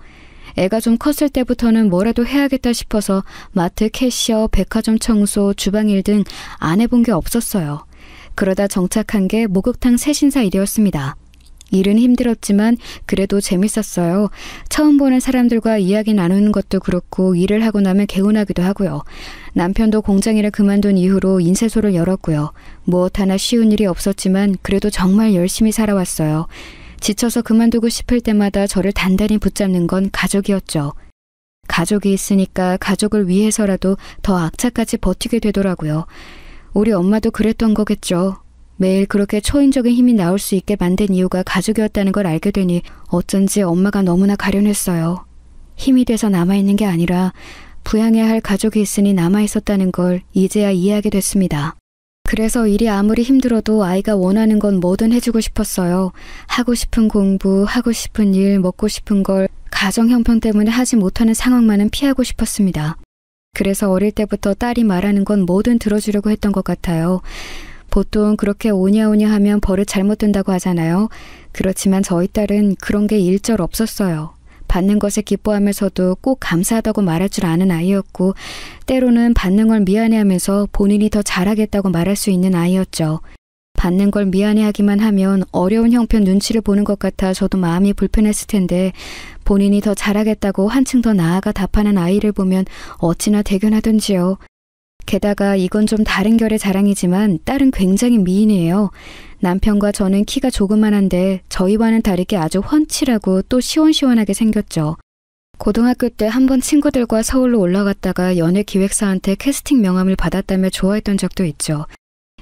애가 좀 컸을 때부터는 뭐라도 해야겠다 싶어서 마트 캐시어, 백화점 청소, 주방일 등 안 해본 게 없었어요. 그러다 정착한 게 목욕탕 세신사 일이었습니다. 일은 힘들었지만 그래도 재밌었어요. 처음 보는 사람들과 이야기 나누는 것도 그렇고 일을 하고 나면 개운하기도 하고요. 남편도 공장일을 그만둔 이후로 인쇄소를 열었고요. 무엇 하나 쉬운 일이 없었지만 그래도 정말 열심히 살아왔어요. 지쳐서 그만두고 싶을 때마다 저를 단단히 붙잡는 건 가족이었죠. 가족이 있으니까 가족을 위해서라도 더 악착같이 버티게 되더라고요. 우리 엄마도 그랬던 거겠죠. 매일 그렇게 초인적인 힘이 나올 수 있게 만든 이유가 가족이었다는 걸 알게 되니 어쩐지 엄마가 너무나 가련했어요. 힘이 돼서 남아있는 게 아니라 부양해야 할 가족이 있으니 남아있었다는 걸 이제야 이해하게 됐습니다. 그래서 일이 아무리 힘들어도 아이가 원하는 건 뭐든 해주고 싶었어요. 하고 싶은 공부, 하고 싶은 일, 먹고 싶은 걸 가정 형편 때문에 하지 못하는 상황만은 피하고 싶었습니다. 그래서 어릴 때부터 딸이 말하는 건 뭐든 들어주려고 했던 것 같아요. 보통 그렇게 오냐오냐 하면 버릇 잘못 든다고 하잖아요. 그렇지만 저희 딸은 그런 게 일절 없었어요. 받는 것에 기뻐하면서도 꼭 감사하다고 말할 줄 아는 아이였고 때로는 받는 걸 미안해하면서 본인이 더 잘하겠다고 말할 수 있는 아이였죠. 받는 걸 미안해하기만 하면 어려운 형편 눈치를 보는 것 같아 저도 마음이 불편했을 텐데 본인이 더 잘하겠다고 한층 더 나아가 답하는 아이를 보면 어찌나 대견하던지요. 게다가 이건 좀 다른 결의 자랑이지만 딸은 굉장히 미인이에요. 남편과 저는 키가 조그만한데 저희와는 다르게 아주 훤칠하고 또 시원시원하게 생겼죠. 고등학교 때 한번 친구들과 서울로 올라갔다가 연예기획사한테 캐스팅 명함을 받았다며 좋아했던 적도 있죠.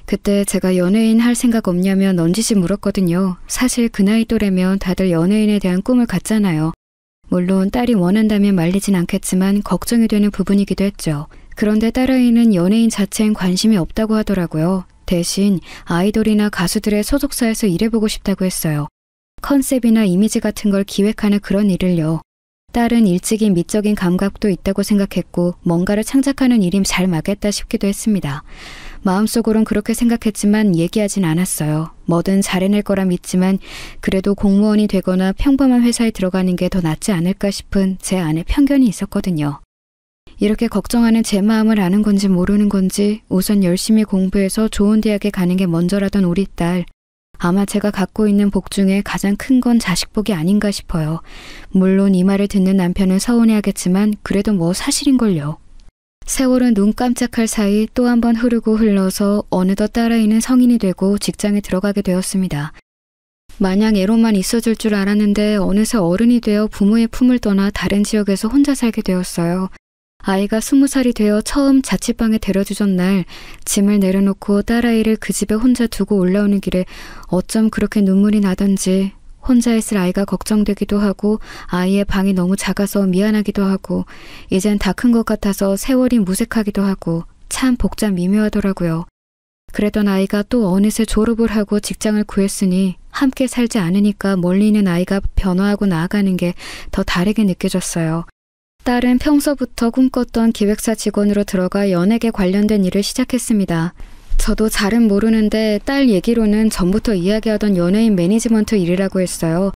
그때 제가 연예인 할 생각 없냐며 넌지시 물었거든요. 사실 그 나이 또래면 다들 연예인에 대한 꿈을 갖잖아요. 물론 딸이 원한다면 말리진 않겠지만 걱정이 되는 부분이기도 했죠. 그런데 딸아이는 연예인 자체엔 관심이 없다고 하더라고요. 대신 아이돌이나 가수들의 소속사에서 일해보고 싶다고 했어요. 컨셉이나 이미지 같은 걸 기획하는 그런 일을요. 딸은 일찍이 미적인 감각도 있다고 생각했고 뭔가를 창작하는 일이 잘 맞겠다 싶기도 했습니다. 마음속으론 그렇게 생각했지만 얘기하진 않았어요. 뭐든 잘해낼 거라 믿지만 그래도 공무원이 되거나 평범한 회사에 들어가는 게 더 낫지 않을까 싶은 제 안에 편견이 있었거든요. 이렇게 걱정하는 제 마음을 아는 건지 모르는 건지 우선 열심히 공부해서 좋은 대학에 가는 게 먼저라던 우리 딸. 아마 제가 갖고 있는 복 중에 가장 큰 건 자식 복이 아닌가 싶어요. 물론 이 말을 듣는 남편은 서운해하겠지만 그래도 뭐 사실인걸요. 세월은 눈 깜짝할 사이 또 한 번 흐르고 흘러서 어느덧 딸아이는 성인이 되고 직장에 들어가게 되었습니다. 마냥 애로만 있어줄 줄 알았는데 어느새 어른이 되어 부모의 품을 떠나 다른 지역에서 혼자 살게 되었어요. 아이가 20살이 되어 처음 자취방에 데려주던 날 짐을 내려놓고 딸아이를 그 집에 혼자 두고 올라오는 길에 어쩜 그렇게 눈물이 나던지 혼자 있을 아이가 걱정되기도 하고 아이의 방이 너무 작아서 미안하기도 하고 이젠 다 큰 것 같아서 세월이 무색하기도 하고 참 복잡 미묘하더라고요. 그랬던 아이가 또 어느새 졸업을 하고 직장을 구했으니 함께 살지 않으니까 멀리 있는 아이가 변화하고 나아가는 게 더 다르게 느껴졌어요. 딸은 평소부터 꿈꿨던 기획사 직원으로 들어가 연예계 관련된 일을 시작했습니다. 저도 잘은 모르는데 딸 얘기로는 전부터 이야기하던 연예인 매니지먼트 일이라고 했어요.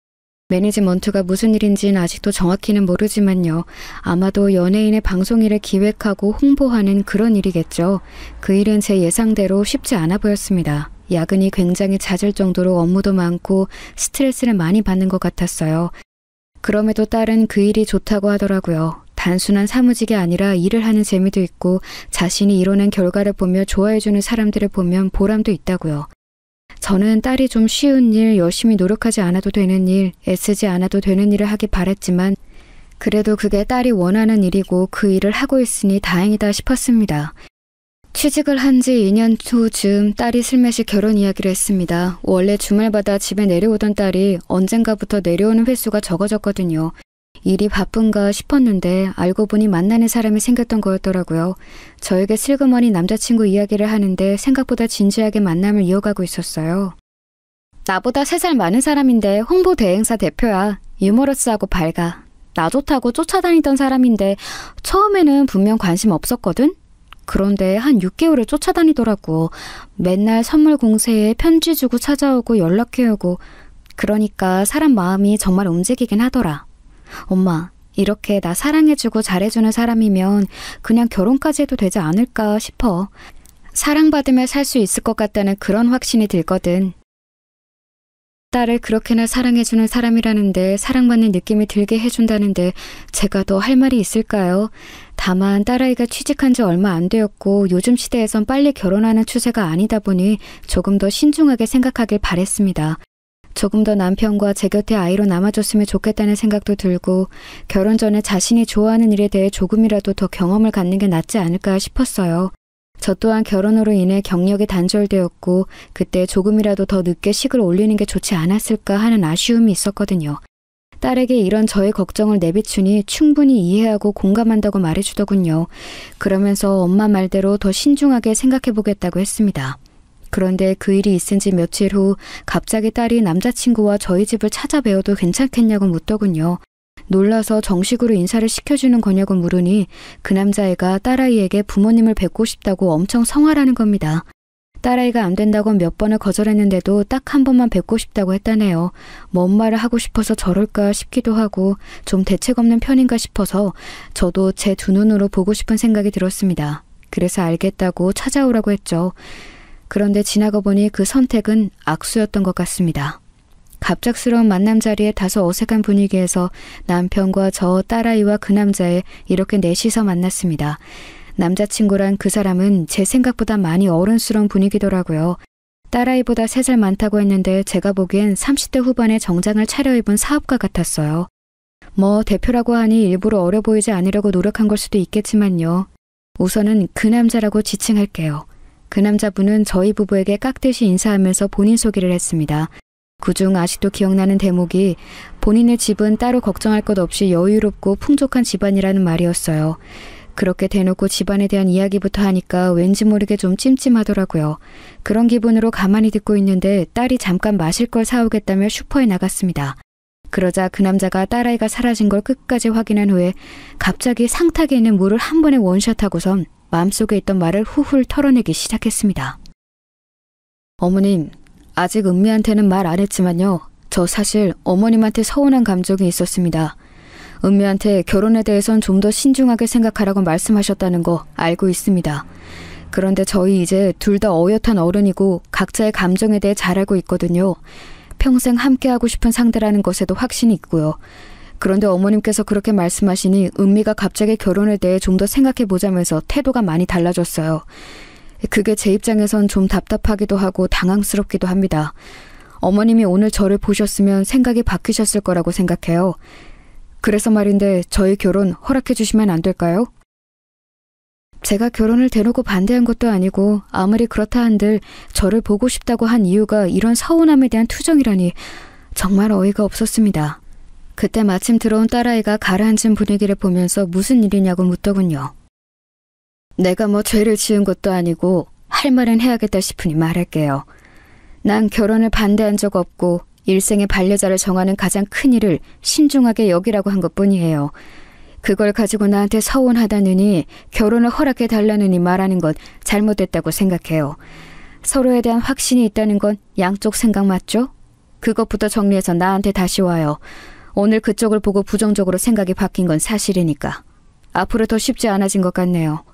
매니지먼트가 무슨 일인지는 아직도 정확히는 모르지만요. 아마도 연예인의 방송 일을 기획하고 홍보하는 그런 일이겠죠. 그 일은 제 예상대로 쉽지 않아 보였습니다. 야근이 굉장히 잦을 정도로 업무도 많고 스트레스를 많이 받는 것 같았어요. 그럼에도 딸은 그 일이 좋다고 하더라고요. 단순한 사무직이 아니라 일을 하는 재미도 있고 자신이 이뤄낸 결과를 보며 좋아해주는 사람들을 보면 보람도 있다고요. 저는 딸이 좀 쉬운 일, 열심히 노력하지 않아도 되는 일, 애쓰지 않아도 되는 일을 하기 바랬지만 그래도 그게 딸이 원하는 일이고 그 일을 하고 있으니 다행이다 싶었습니다. 취직을 한 지 2년 후쯤 딸이 슬며시 결혼 이야기를 했습니다. 원래 주말마다 집에 내려오던 딸이 언젠가부터 내려오는 횟수가 적어졌거든요. 일이 바쁜가 싶었는데 알고 보니 만나는 사람이 생겼던 거였더라고요. 저에게 슬그머니 남자친구 이야기를 하는데 생각보다 진지하게 만남을 이어가고 있었어요. 나보다 3살 많은 사람인데 홍보 대행사 대표야. 유머러스하고 밝아. 나 좋다고 쫓아다니던 사람인데 처음에는 분명 관심 없었거든? 그런데 한 6개월을 쫓아다니더라고. 맨날 선물 공세에 편지 주고 찾아오고 연락해오고. 그러니까 사람 마음이 정말 움직이긴 하더라. 엄마, 이렇게 나 사랑해주고 잘해주는 사람이면 그냥 결혼까지 해도 되지 않을까 싶어. 사랑받으며 살 수 있을 것 같다는 그런 확신이 들거든. 딸을 그렇게나 사랑해주는 사람이라는데 사랑받는 느낌이 들게 해준다는데 제가 더 할 말이 있을까요? 다만 딸아이가 취직한 지 얼마 안 되었고 요즘 시대에선 빨리 결혼하는 추세가 아니다 보니 조금 더 신중하게 생각하길 바랬습니다. 조금 더 남편과 제 곁에 아이로 남아줬으면 좋겠다는 생각도 들고 결혼 전에 자신이 좋아하는 일에 대해 조금이라도 더 경험을 갖는 게 낫지 않을까 싶었어요. 저 또한 결혼으로 인해 경력이 단절되었고 그때 조금이라도 더 늦게 식을 올리는 게 좋지 않았을까 하는 아쉬움이 있었거든요. 딸에게 이런 저의 걱정을 내비추니 충분히 이해하고 공감한다고 말해주더군요. 그러면서 엄마 말대로 더 신중하게 생각해보겠다고 했습니다. 그런데 그 일이 있은 지 며칠 후 갑자기 딸이 남자친구와 저희 집을 찾아뵈어도 괜찮겠냐고 묻더군요. 놀라서 정식으로 인사를 시켜주는 거냐고 물으니 그 남자애가 딸아이에게 부모님을 뵙고 싶다고 엄청 성화라는 겁니다. 딸아이가 안 된다고 몇 번을 거절했는데도 딱 한 번만 뵙고 싶다고 했다네요. 뭔 말을 하고 싶어서 저럴까 싶기도 하고 좀 대책 없는 편인가 싶어서 저도 제 두 눈으로 보고 싶은 생각이 들었습니다. 그래서 알겠다고 찾아오라고 했죠. 그런데 지나고 보니 그 선택은 악수였던 것 같습니다. 갑작스러운 만남 자리에 다소 어색한 분위기에서 남편과 저 딸아이와 그 남자애 이렇게 넷이서 만났습니다. 남자친구란 그 사람은 제 생각보다 많이 어른스러운 분위기더라고요. 딸아이보다 3살 많다고 했는데 제가 보기엔 30대 후반에 정장을 차려입은 사업가 같았어요. 뭐 대표라고 하니 일부러 어려 보이지 않으려고 노력한 걸 수도 있겠지만요. 우선은 그 남자라고 지칭할게요. 그 남자분은 저희 부부에게 깍듯이 인사하면서 본인 소개를 했습니다. 그중 아직도 기억나는 대목이 본인의 집은 따로 걱정할 것 없이 여유롭고 풍족한 집안이라는 말이었어요. 그렇게 대놓고 집안에 대한 이야기부터 하니까 왠지 모르게 좀 찜찜하더라고요. 그런 기분으로 가만히 듣고 있는데 딸이 잠깐 마실 걸 사오겠다며 슈퍼에 나갔습니다. 그러자 그 남자가 딸아이가 사라진 걸 끝까지 확인한 후에 갑자기 상탁에 있는 물을 한 번에 원샷하고선 마음속에 있던 말을 훌훌 털어내기 시작했습니다. 어머님, 아직 은미한테는 말 안 했지만요. 저 사실 어머님한테 서운한 감정이 있었습니다. 은미한테 결혼에 대해선 좀 더 신중하게 생각하라고 말씀하셨다는 거 알고 있습니다. 그런데 저희 이제 둘 다 어엿한 어른이고 각자의 감정에 대해 잘 알고 있거든요. 평생 함께하고 싶은 상대라는 것에도 확신이 있고요. 그런데 어머님께서 그렇게 말씀하시니 은미가 갑자기 결혼에 대해 좀 더 생각해보자면서 태도가 많이 달라졌어요. 그게 제 입장에선 좀 답답하기도 하고 당황스럽기도 합니다. 어머님이 오늘 저를 보셨으면 생각이 바뀌셨을 거라고 생각해요. 그래서 말인데 저희 결혼 허락해 주시면 안 될까요? 제가 결혼을 대놓고 반대한 것도 아니고 아무리 그렇다 한들 저를 보고 싶다고 한 이유가 이런 서운함에 대한 투정이라니 정말 어이가 없었습니다. 그때 마침 들어온 딸아이가 가라앉은 분위기를 보면서 무슨 일이냐고 묻더군요. 내가 뭐 죄를 지은 것도 아니고 할 말은 해야겠다 싶으니 말할게요. 난 결혼을 반대한 적 없고 일생의 반려자를 정하는 가장 큰 일을 신중하게 여기라고 한 것뿐이에요. 그걸 가지고 나한테 서운하다느니 결혼을 허락해 달라느니 말하는 건 잘못됐다고 생각해요. 서로에 대한 확신이 있다는 건 양쪽 생각 맞죠? 그것부터 정리해서 나한테 다시 와요. 오늘 그쪽을 보고 부정적으로 생각이 바뀐 건 사실이니까. 앞으로 더 쉽지 않아진 것 같네요.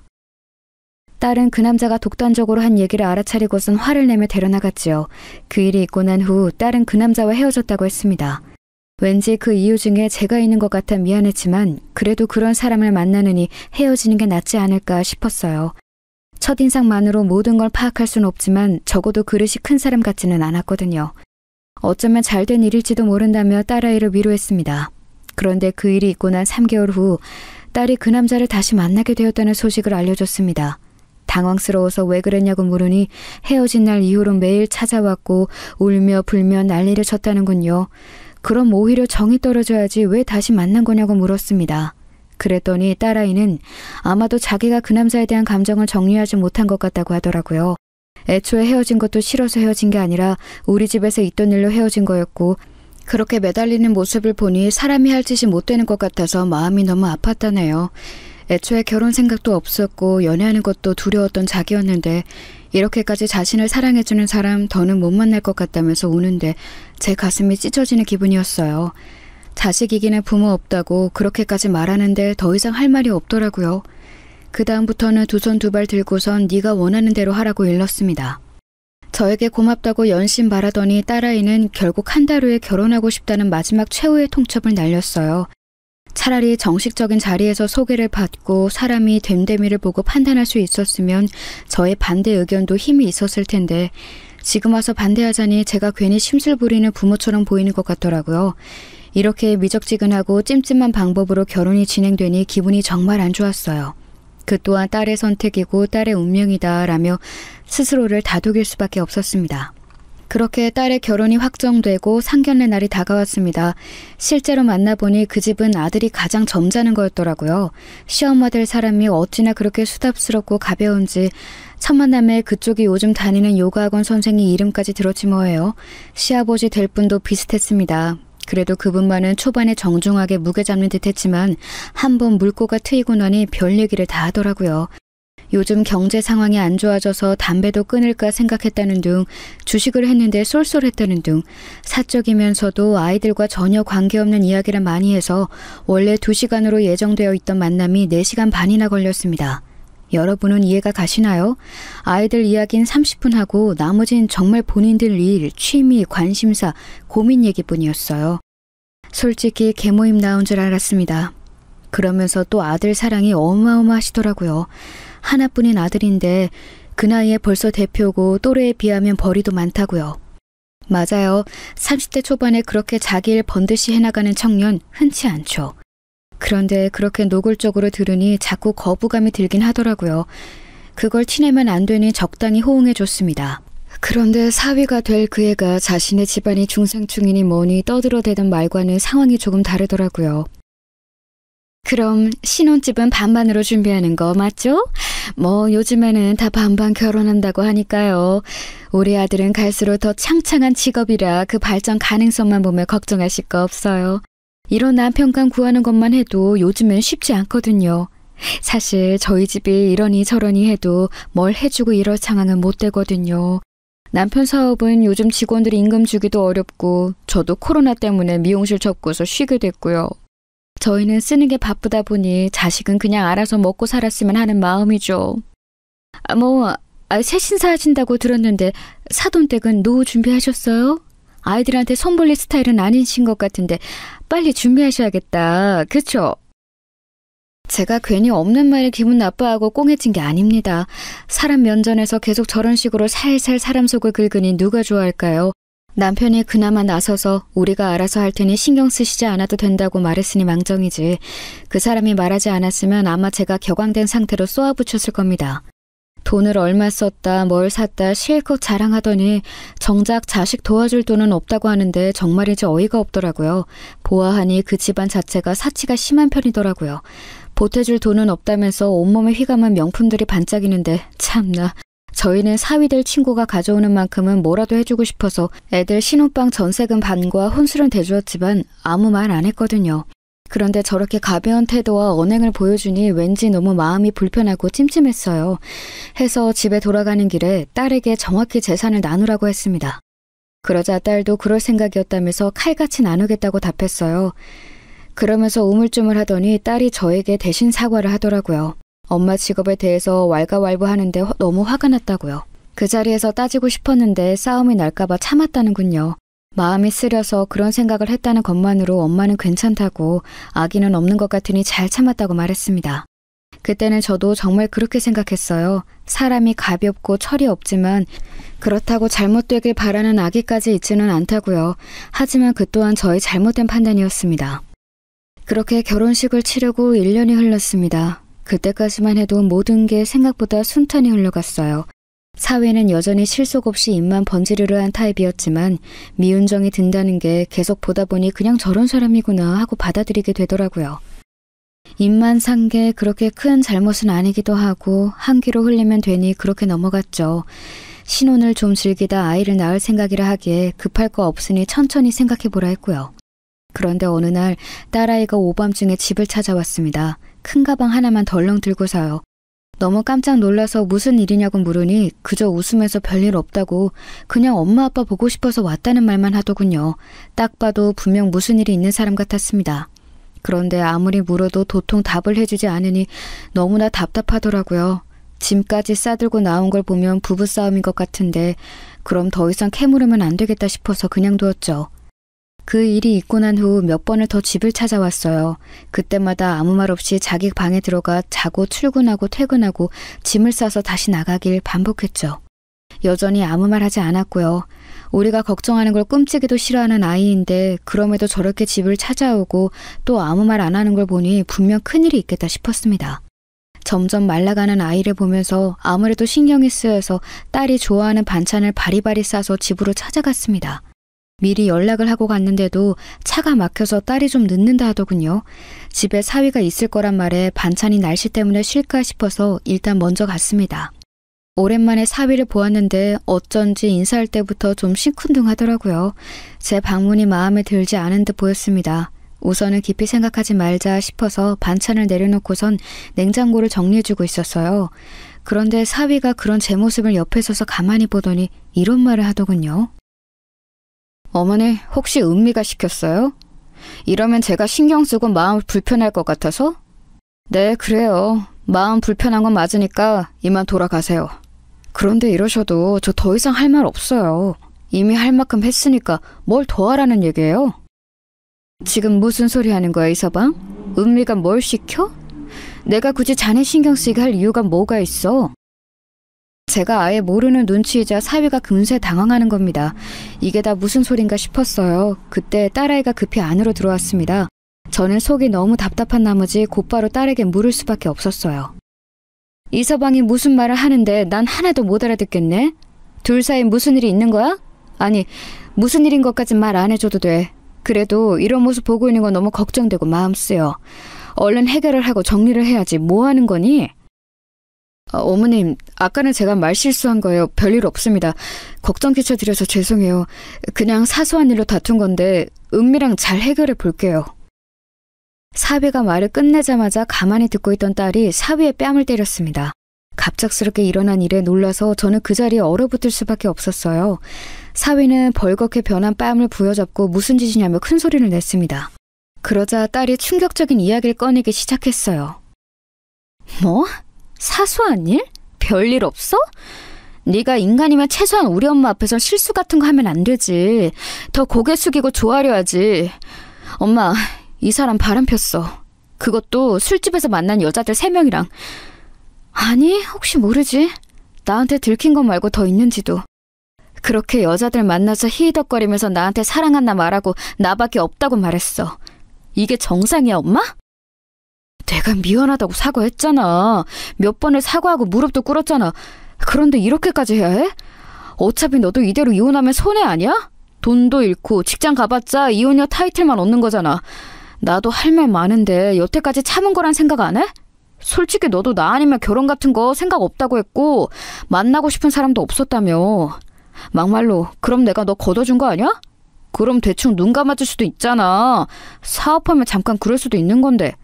딸은 그 남자가 독단적으로 한 얘기를 알아차리고선 화를 내며 데려나갔지요. 그 일이 있고 난 후 딸은 그 남자와 헤어졌다고 했습니다. 왠지 그 이유 중에 제가 있는 것 같아 미안했지만 그래도 그런 사람을 만나느니 헤어지는 게 낫지 않을까 싶었어요. 첫인상만으로 모든 걸 파악할 수는 없지만 적어도 그릇이 큰 사람 같지는 않았거든요. 어쩌면 잘된 일일지도 모른다며 딸아이를 위로했습니다. 그런데 그 일이 있고 난 3개월 후 딸이 그 남자를 다시 만나게 되었다는 소식을 알려줬습니다. 당황스러워서 왜 그랬냐고 물으니 헤어진 날 이후로 매일 찾아왔고 울며 불며 난리를 쳤다는군요. 그럼 오히려 정이 떨어져야지 왜 다시 만난 거냐고 물었습니다. 그랬더니 딸아이는 아마도 자기가 그 남자에 대한 감정을 정리하지 못한 것 같다고 하더라고요. 애초에 헤어진 것도 싫어서 헤어진 게 아니라 우리 집에서 있던 일로 헤어진 거였고 그렇게 매달리는 모습을 보니 사람이 할 짓이 못 되는 것 같아서 마음이 너무 아팠다네요. 애초에 결혼 생각도 없었고 연애하는 것도 두려웠던 자기였는데 이렇게까지 자신을 사랑해주는 사람 더는 못 만날 것 같다면서 우는데 제 가슴이 찢어지는 기분이었어요. 자식이기는 부모 없다고 그렇게까지 말하는데 더 이상 할 말이 없더라고요. 그 다음부터는 두 손 두 발 들고선 네가 원하는 대로 하라고 일렀습니다. 저에게 고맙다고 연신 바라더니 딸아이는 결국 한 달 후에 결혼하고 싶다는 마지막 최후의 통첩을 날렸어요. 차라리 정식적인 자리에서 소개를 받고 사람이 됨됨이를 보고 판단할 수 있었으면 저의 반대 의견도 힘이 있었을 텐데 지금 와서 반대하자니 제가 괜히 심술 부리는 부모처럼 보이는 것 같더라고요. 이렇게 미적지근하고 찜찜한 방법으로 결혼이 진행되니 기분이 정말 안 좋았어요. 그 또한 딸의 선택이고 딸의 운명이다 라며 스스로를 다독일 수밖에 없었습니다. 그렇게 딸의 결혼이 확정되고 상견례 날이 다가왔습니다. 실제로 만나보니 그 집은 아들이 가장 점잖은 거였더라고요. 시엄마 될 사람이 어찌나 그렇게 수답스럽고 가벼운지 첫 만남에 그쪽이 요즘 다니는 요가학원 선생이 이름까지 들었지 뭐예요. 시아버지 될 분도 비슷했습니다. 그래도 그분만은 초반에 정중하게 무게 잡는 듯 했지만 한번 물꼬가 트이고 나니 별 얘기를 다 하더라고요. 요즘 경제 상황이 안 좋아져서 담배도 끊을까 생각했다는 둥, 주식을 했는데 쏠쏠했다는 둥, 사적이면서도 아이들과 전혀 관계없는 이야기를 많이 해서 원래 2시간으로 예정되어 있던 만남이 4시간 반이나 걸렸습니다. 여러분은 이해가 가시나요? 아이들 이야기는 30분 하고 나머진 정말 본인들 일, 취미, 관심사, 고민 얘기뿐이었어요. 솔직히 개모임 나온 줄 알았습니다. 그러면서 또 아들 사랑이 어마어마하시더라고요. 하나뿐인 아들인데 그 나이에 벌써 대표고 또래에 비하면 벌이도 많다고요. 맞아요. 30대 초반에 그렇게 자기 일 번듯이 해나가는 청년 흔치 않죠. 그런데 그렇게 노골적으로 들으니 자꾸 거부감이 들긴 하더라고요. 그걸 티내면 안 되니 적당히 호응해줬습니다. 그런데 사위가 될 그 애가 자신의 집안이 중상충이니 뭐니 떠들어대던 말과는 상황이 조금 다르더라고요. 그럼 신혼집은 반반으로 준비하는 거 맞죠? 뭐 요즘에는 다 반반 결혼한다고 하니까요. 우리 아들은 갈수록 더 창창한 직업이라 그 발전 가능성만 보면 걱정하실 거 없어요. 이런 남편감 구하는 것만 해도 요즘엔 쉽지 않거든요. 사실 저희 집이 이러니 저러니 해도 뭘 해주고 이럴 상황은 못 되거든요. 남편 사업은 요즘 직원들 임금 주기도 어렵고 저도 코로나 때문에 미용실 접고서 쉬게 됐고요. 저희는 쓰는 게 바쁘다 보니 자식은 그냥 알아서 먹고 살았으면 하는 마음이죠. 새 신사 하신다고 들었는데 사돈댁은 노후 준비하셨어요? 아이들한테 손볼릴 스타일은 아니신 것 같은데 빨리 준비하셔야겠다. 그쵸? 제가 괜히 없는 말에 기분 나빠하고 꽁해진 게 아닙니다. 사람 면전에서 계속 저런 식으로 살살 사람 속을 긁으니 누가 좋아할까요? 남편이 그나마 나서서 우리가 알아서 할 테니 신경 쓰시지 않아도 된다고 말했으니 망정이지. 그 사람이 말하지 않았으면 아마 제가 격앙된 상태로 쏘아붙였을 겁니다. 돈을 얼마 썼다, 뭘 샀다 실컷 자랑하더니 정작 자식 도와줄 돈은 없다고 하는데 정말이지 어이가 없더라고요. 보아하니 그 집안 자체가 사치가 심한 편이더라고요. 보태줄 돈은 없다면서 온몸에 휘감은 명품들이 반짝이는데 참나. 저희는 사위될 친구가 가져오는 만큼은 뭐라도 해주고 싶어서 애들 신혼방 전세금 반과 혼수는 대주었지만 아무 말 안 했거든요. 그런데 저렇게 가벼운 태도와 언행을 보여주니 왠지 너무 마음이 불편하고 찜찜했어요. 해서 집에 돌아가는 길에 딸에게 정확히 재산을 나누라고 했습니다. 그러자 딸도 그럴 생각이었다면서 칼같이 나누겠다고 답했어요. 그러면서 우물쭈물 하더니 딸이 저에게 대신 사과를 하더라고요. 엄마 직업에 대해서 왈가왈부하는데 너무 화가 났다고요. 그 자리에서 따지고 싶었는데 싸움이 날까봐 참았다는군요. 마음이 쓰려서 그런 생각을 했다는 것만으로 엄마는 괜찮다고 아기는 없는 것 같으니 잘 참았다고 말했습니다. 그때는 저도 정말 그렇게 생각했어요. 사람이 가볍고 철이 없지만 그렇다고 잘못되길 바라는 아기까지 있지는 않다고요. 하지만 그 또한 저의 잘못된 판단이었습니다. 그렇게 결혼식을 치르고 1년이 흘렀습니다. 그때까지만 해도 모든 게 생각보다 순탄히 흘러갔어요. 사위는 여전히 실속 없이 입만 번지르르한 타입이었지만 미운정이 든다는 게 계속 보다 보니 그냥 저런 사람이구나 하고 받아들이게 되더라고요. 입만 산 게 그렇게 큰 잘못은 아니기도 하고 한 귀로 흘리면 되니 그렇게 넘어갔죠. 신혼을 좀 즐기다 아이를 낳을 생각이라 하기에 급할 거 없으니 천천히 생각해보라 했고요. 그런데 어느 날 딸아이가 오밤중에 집을 찾아왔습니다. 큰 가방 하나만 덜렁 들고서요. 너무 깜짝 놀라서 무슨 일이냐고 물으니 그저 웃으면서 별일 없다고 그냥 엄마 아빠 보고 싶어서 왔다는 말만 하더군요. 딱 봐도 분명 무슨 일이 있는 사람 같았습니다. 그런데 아무리 물어도 도통 답을 해주지 않으니 너무나 답답하더라고요. 짐까지 싸들고 나온 걸 보면 부부싸움인 것 같은데 그럼 더 이상 캐물으면 안 되겠다 싶어서 그냥 두었죠. 그 일이 있고 난 후 몇 번을 더 집을 찾아왔어요. 그때마다 아무 말 없이 자기 방에 들어가 자고 출근하고 퇴근하고 짐을 싸서 다시 나가길 반복했죠. 여전히 아무 말 하지 않았고요. 우리가 걱정하는 걸 끔찍이도 싫어하는 아이인데 그럼에도 저렇게 집을 찾아오고 또 아무 말 안 하는 걸 보니 분명 큰일이 있겠다 싶었습니다. 점점 말라가는 아이를 보면서 아무래도 신경이 쓰여서 딸이 좋아하는 반찬을 바리바리 싸서 집으로 찾아갔습니다. 미리 연락을 하고 갔는데도 차가 막혀서 딸이 좀 늦는다 하더군요. 집에 사위가 있을 거란 말에 반찬이 날씨 때문에 쉴까 싶어서 일단 먼저 갔습니다. 오랜만에 사위를 보았는데 어쩐지 인사할 때부터 좀 시큰둥하더라고요. 제 방문이 마음에 들지 않은 듯 보였습니다. 우선은 깊이 생각하지 말자 싶어서 반찬을 내려놓고선 냉장고를 정리해주고 있었어요. 그런데 사위가 그런 제 모습을 옆에 서서 가만히 보더니 이런 말을 하더군요. 어머니, 혹시 은미가 시켰어요? 이러면 제가 신경 쓰고 마음 불편할 것 같아서? 네, 그래요. 마음 불편한 건 맞으니까 이만 돌아가세요. 그런데 이러셔도 저 더 이상 할 말 없어요. 이미 할 만큼 했으니까 뭘 더 하라는 얘기예요? 지금 무슨 소리 하는 거야, 이서방? 은미가 뭘 시켜? 내가 굳이 자네 신경 쓰게 할 이유가 뭐가 있어? 제가 아예 모르는 눈치이자 사위가 금세 당황하는 겁니다. 이게 다 무슨 소린가 싶었어요. 그때 딸아이가 급히 안으로 들어왔습니다. 저는 속이 너무 답답한 나머지 곧바로 딸에게 물을 수밖에 없었어요. 이서방이 무슨 말을 하는데 난 하나도 못 알아듣겠네? 둘 사이 무슨 일이 있는 거야? 아니, 무슨 일인 것까진 말 안 해줘도 돼. 그래도 이런 모습 보고 있는 건 너무 걱정되고 마음 쓰여. 얼른 해결을 하고 정리를 해야지. 뭐 하는 거니? 어머님, 아까는 제가 말 실수한 거예요. 별일 없습니다. 걱정 끼쳐드려서 죄송해요. 그냥 사소한 일로 다툰 건데 은미랑 잘 해결해 볼게요. 사위가 말을 끝내자마자 가만히 듣고 있던 딸이 사위의 뺨을 때렸습니다. 갑작스럽게 일어난 일에 놀라서 저는 그 자리에 얼어붙을 수밖에 없었어요. 사위는 벌겋게 변한 뺨을 부여잡고 무슨 짓이냐며 큰 소리를 냈습니다. 그러자 딸이 충격적인 이야기를 꺼내기 시작했어요. 뭐? 사소한 일? 별일 없어? 네가 인간이면 최소한 우리 엄마 앞에서 실수 같은 거 하면 안 되지. 더 고개 숙이고 좋아하려 하지. 엄마, 이 사람 바람 폈어. 그것도 술집에서 만난 여자들 3명이랑. 아니, 혹시 모르지. 나한테 들킨 거 말고 더 있는지도. 그렇게 여자들 만나서 히히덕거리면서 나한테 사랑한다 말하고 나밖에 없다고 말했어. 이게 정상이야, 엄마? 내가 미안하다고 사과했잖아. 몇 번을 사과하고 무릎도 꿇었잖아. 그런데 이렇게까지 해야 해? 어차피 너도 이대로 이혼하면 손해 아니야? 돈도 잃고 직장 가봤자 이혼녀 타이틀만 얻는 거잖아. 나도 할 말 많은데 여태까지 참은 거란 생각 안 해? 솔직히 너도 나 아니면 결혼 같은 거 생각 없다고 했고 만나고 싶은 사람도 없었다며. 막말로 그럼 내가 너 걷어준 거 아니야? 그럼 대충 눈 감아줄 수도 있잖아. 사업하면 잠깐 그럴 수도 있는 건데.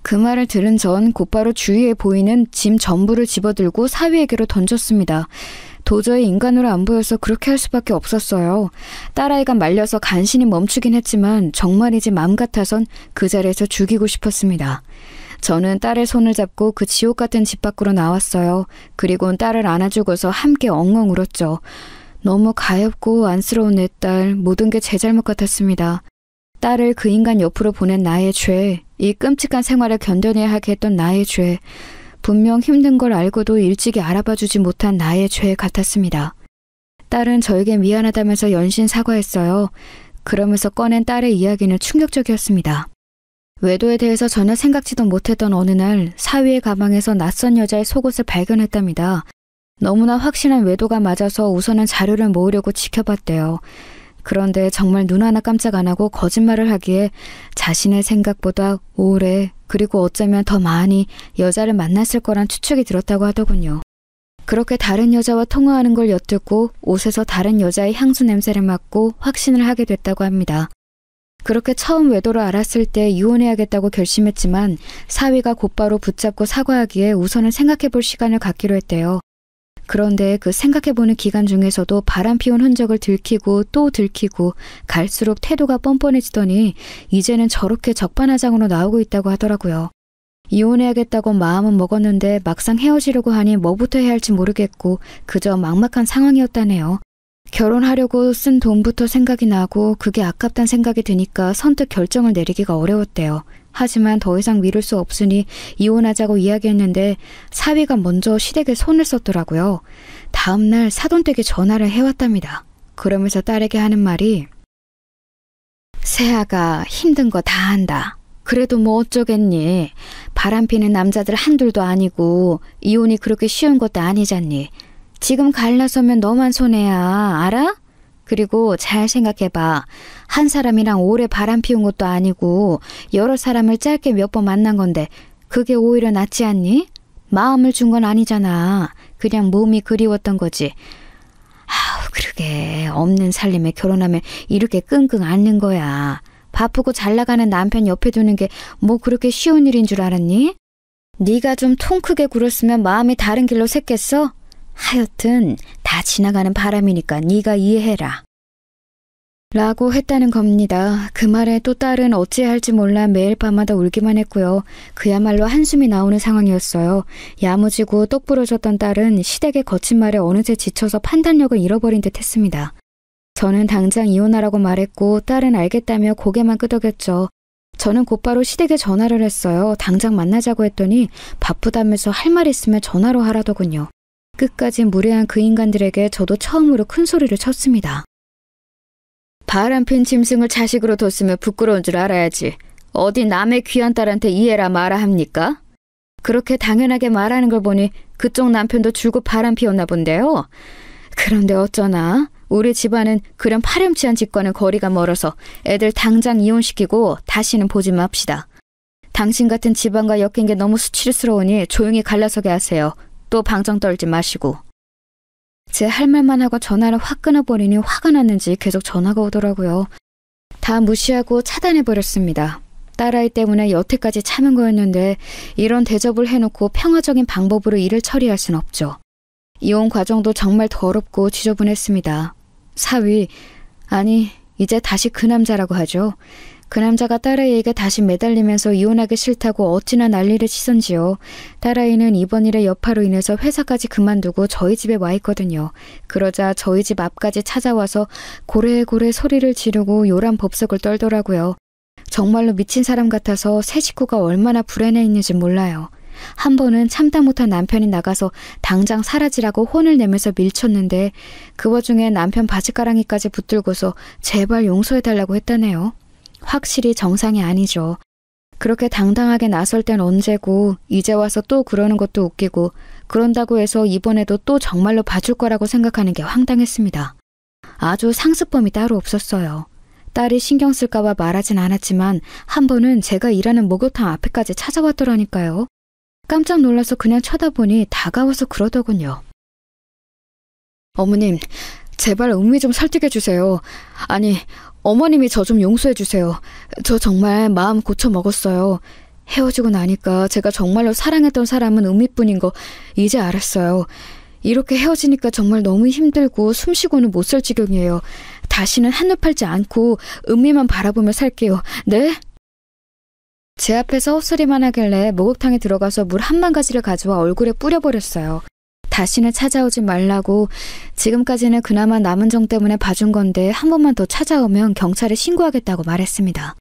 그 말을 들은 전 곧바로 주위에 보이는 짐 전부를 집어들고 사위에게로 던졌습니다. 도저히 인간으로 안 보여서 그렇게 할 수밖에 없었어요. 딸아이가 말려서 간신히 멈추긴 했지만 정말이지 맘 같아선 그 자리에서 죽이고 싶었습니다. 저는 딸의 손을 잡고 그 지옥 같은 집 밖으로 나왔어요. 그리고는 딸을 안아주고서 함께 엉엉 울었죠. 너무 가엾고 안쓰러운 내 딸, 모든 게 제 잘못 같았습니다. 딸을 그 인간 옆으로 보낸 나의 죄, 이 끔찍한 생활을 견뎌내야 하게 했던 나의 죄, 분명 힘든 걸 알고도 일찍이 알아봐주지 못한 나의 죄 같았습니다. 딸은 저에게 미안하다면서 연신 사과했어요. 그러면서 꺼낸 딸의 이야기는 충격적이었습니다. 외도에 대해서 전혀 생각지도 못했던 어느 날 사위의 가방에서 낯선 여자의 속옷을 발견했답니다. 너무나 확신한 외도가 맞아서 우선은 자료를 모으려고 지켜봤대요. 그런데 정말 눈 하나 깜짝 안 하고 거짓말을 하기에 자신의 생각보다 오래 그리고 어쩌면 더 많이 여자를 만났을 거란 추측이 들었다고 하더군요. 그렇게 다른 여자와 통화하는 걸 엿듣고 옷에서 다른 여자의 향수 냄새를 맡고 확신을 하게 됐다고 합니다. 그렇게 처음 외도를 알았을 때 이혼해야겠다고 결심했지만 사위가 곧바로 붙잡고 사과하기에 우선은 생각해볼 시간을 갖기로 했대요. 그런데 그 생각해보는 기간 중에서도 바람 피운 흔적을 들키고 또 들키고 갈수록 태도가 뻔뻔해지더니 이제는 저렇게 적반하장으로 나오고 있다고 하더라고요. 이혼해야겠다고 마음은 먹었는데 막상 헤어지려고 하니 뭐부터 해야 할지 모르겠고 그저 막막한 상황이었다네요. 결혼하려고 쓴 돈부터 생각이 나고 그게 아깝단 생각이 드니까 선뜻 결정을 내리기가 어려웠대요. 하지만 더 이상 미룰 수 없으니 이혼하자고 이야기했는데 사위가 먼저 시댁에 손을 썼더라고요. 다음날 사돈댁에 전화를 해왔답니다. 그러면서 딸에게 하는 말이 새아가 힘든 거 다 한다. 그래도 뭐 어쩌겠니. 바람피는 남자들 한둘도 아니고 이혼이 그렇게 쉬운 것도 아니잖니. 지금 갈라서면 너만 손해야. 알아? 그리고 잘 생각해봐. 한 사람이랑 오래 바람 피운 것도 아니고 여러 사람을 짧게 몇 번 만난 건데 그게 오히려 낫지 않니? 마음을 준 건 아니잖아. 그냥 몸이 그리웠던 거지. 아우 그러게 없는 살림에 결혼하면 이렇게 끙끙 앓는 거야. 바쁘고 잘 나가는 남편 옆에 두는 게 뭐 그렇게 쉬운 일인 줄 알았니? 네가 좀 통 크게 굴었으면 마음이 다른 길로 샜겠어? 하여튼 다 지나가는 바람이니까 네가 이해해라. 라고 했다는 겁니다. 그 말에 또 딸은 어찌해야 할지 몰라 매일 밤마다 울기만 했고요. 그야말로 한숨이 나오는 상황이었어요. 야무지고 똑부러졌던 딸은 시댁의 거친 말에 어느새 지쳐서 판단력을 잃어버린 듯 했습니다. 저는 당장 이혼하라고 말했고 딸은 알겠다며 고개만 끄덕였죠. 저는 곧바로 시댁에 전화를 했어요. 당장 만나자고 했더니 바쁘다면서 할 말 있으면 전화로 하라더군요. 끝까지 무례한 그 인간들에게 저도 처음으로 큰 소리를 쳤습니다. 바람핀 짐승을 자식으로 뒀으면 부끄러운 줄 알아야지. 어디 남의 귀한 딸한테 이해라 마라 합니까? 그렇게 당연하게 말하는 걸 보니 그쪽 남편도 줄곧 바람 피웠나 본데요. 그런데 어쩌나 우리 집안은 그런 파렴치한 집과는 거리가 멀어서 애들 당장 이혼시키고 다시는 보지 맙시다. 당신 같은 집안과 엮인 게 너무 수치스러우니 조용히 갈라서게 하세요. 또 방정 떨지 마시고. 제 할 말만 하고 전화를 확 끊어버리니 화가 났는지 계속 전화가 오더라고요. 다 무시하고 차단해버렸습니다. 딸아이 때문에 여태까지 참은 거였는데 이런 대접을 해놓고 평화적인 방법으로 일을 처리할 순 없죠. 이혼 과정도 정말 더럽고 지저분했습니다. 사위, 아니 이제 다시 그 남자라고 하죠. 그 남자가 딸아이에게 다시 매달리면서 이혼하기 싫다고 어찌나 난리를 치던지요. 딸아이는 이번 일의 여파로 인해서 회사까지 그만두고 저희 집에 와 있거든요. 그러자 저희 집 앞까지 찾아와서 고래고래 소리를 지르고 요란 법석을 떨더라고요. 정말로 미친 사람 같아서 새 식구가 얼마나 불안해 있는지 몰라요. 한 번은 참다 못한 남편이 나가서 당장 사라지라고 혼을 내면서 밀쳤는데 그 와중에 남편 바지가랑이까지 붙들고서 제발 용서해달라고 했다네요. 확실히 정상이 아니죠. 그렇게 당당하게 나설 땐 언제고 이제 와서 또 그러는 것도 웃기고 그런다고 해서 이번에도 또 정말로 봐줄 거라고 생각하는 게 황당했습니다. 아주 상습범이 따로 없었어요. 딸이 신경 쓸까 봐 말하진 않았지만 한 번은 제가 일하는 목욕탕 앞에까지 찾아왔더라니까요. 깜짝 놀라서 그냥 쳐다보니 다가와서 그러더군요. 어머님, 제발 은미 좀 설득해 주세요. 아니, 어머님이 저 좀 용서해 주세요. 저 정말 마음 고쳐 먹었어요. 헤어지고 나니까 제가 정말로 사랑했던 사람은 은미뿐인 거 이제 알았어요. 이렇게 헤어지니까 정말 너무 힘들고 숨쉬고는 못 살 지경이에요. 다시는 한눈 팔지 않고 은미만 바라보며 살게요. 네? 제 앞에서 헛소리만 하길래 목욕탕에 들어가서 물 한 바가지를 가져와 얼굴에 뿌려버렸어요. 다시는 찾아오지 말라고. 지금까지는 그나마 남은 정 때문에 봐준 건데 한 번만 더 찾아오면 경찰에 신고하겠다고 말했습니다.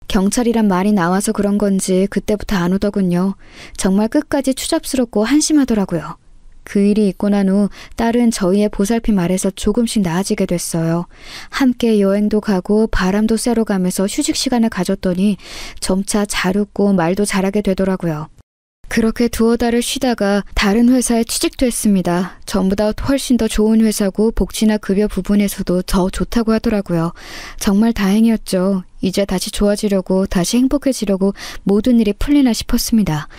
경찰이란 말이 나와서 그런 건지 그때부터 안 오더군요. 정말 끝까지 추잡스럽고 한심하더라고요. 그 일이 있고 난 후 딸은 저희의 보살핌 아래서 조금씩 나아지게 됐어요. 함께 여행도 가고 바람도 쐬러 가면서 휴식 시간을 가졌더니 점차 잘 웃고 말도 잘하게 되더라고요. 그렇게 두어 달을 쉬다가 다른 회사에 취직도 했습니다. 전보다 훨씬 더 좋은 회사고 복지나 급여 부분에서도 더 좋다고 하더라고요. 정말 다행이었죠. 이제 다시 좋아지려고, 다시 행복해지려고 모든 일이 풀리나 싶었습니다.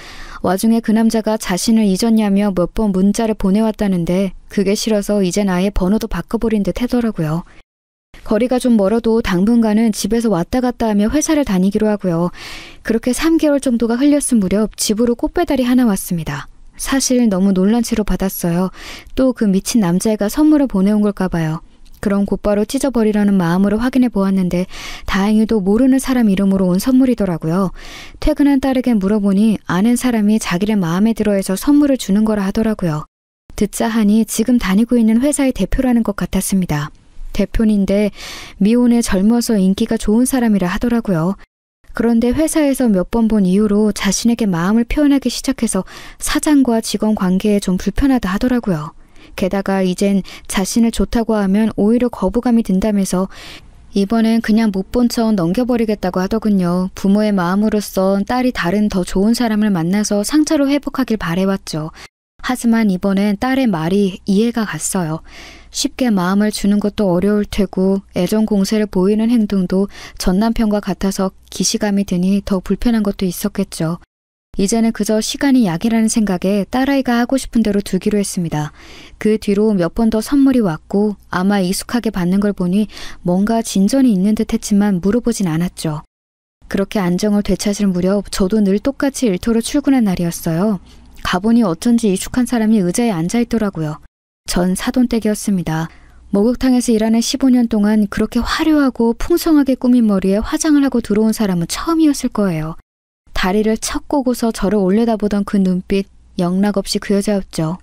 와중에 그 남자가 자신을 잊었냐며 몇 번 문자를 보내왔다는데 그게 싫어서 이젠 아예 번호도 바꿔버린 듯 하더라고요. 거리가 좀 멀어도 당분간은 집에서 왔다 갔다 하며 회사를 다니기로 하고요. 그렇게 3개월 정도가 흘렸을 무렵 집으로 꽃배달이 하나 왔습니다. 사실 너무 놀란 채로 받았어요. 또 그 미친 남자애가 선물을 보내온 걸까 봐요. 그럼 곧바로 찢어버리려는 마음으로 확인해 보았는데 다행히도 모르는 사람 이름으로 온 선물이더라고요. 퇴근한 딸에게 물어보니 아는 사람이 자기를 마음에 들어해서 선물을 주는 거라 하더라고요. 듣자 하니 지금 다니고 있는 회사의 대표라는 것 같았습니다. 대표인데 미혼에 젊어서 인기가 좋은 사람이라 하더라고요. 그런데 회사에서 몇 번 본 이후로 자신에게 마음을 표현하기 시작해서 사장과 직원 관계에 좀 불편하다 하더라고요. 게다가 이젠 자신을 좋다고 하면 오히려 거부감이 든다면서 이번엔 그냥 못 본 척 넘겨버리겠다고 하더군요. 부모의 마음으로서 딸이 다른 더 좋은 사람을 만나서 상처로 회복하길 바래왔죠. 하지만 이번엔 딸의 말이 이해가 갔어요. 쉽게 마음을 주는 것도 어려울 테고 애정 공세를 보이는 행동도 전 남편과 같아서 기시감이 드니 더 불편한 것도 있었겠죠. 이제는 그저 시간이 약이라는 생각에 딸아이가 하고 싶은 대로 두기로 했습니다. 그 뒤로 몇 번 더 선물이 왔고 아마 익숙하게 받는 걸 보니 뭔가 진전이 있는 듯 했지만 물어보진 않았죠. 그렇게 안정을 되찾을 무렵 저도 늘 똑같이 일터로 출근한 날이었어요. 가보니 어쩐지 익숙한 사람이 의자에 앉아있더라고요. 전 사돈댁이었습니다. 목욕탕에서 일하는 15년 동안 그렇게 화려하고 풍성하게 꾸민 머리에 화장을 하고 들어온 사람은 처음이었을 거예요. 다리를 척 꼬고서 저를 올려다보던 그 눈빛, 영락없이 그 여자였죠.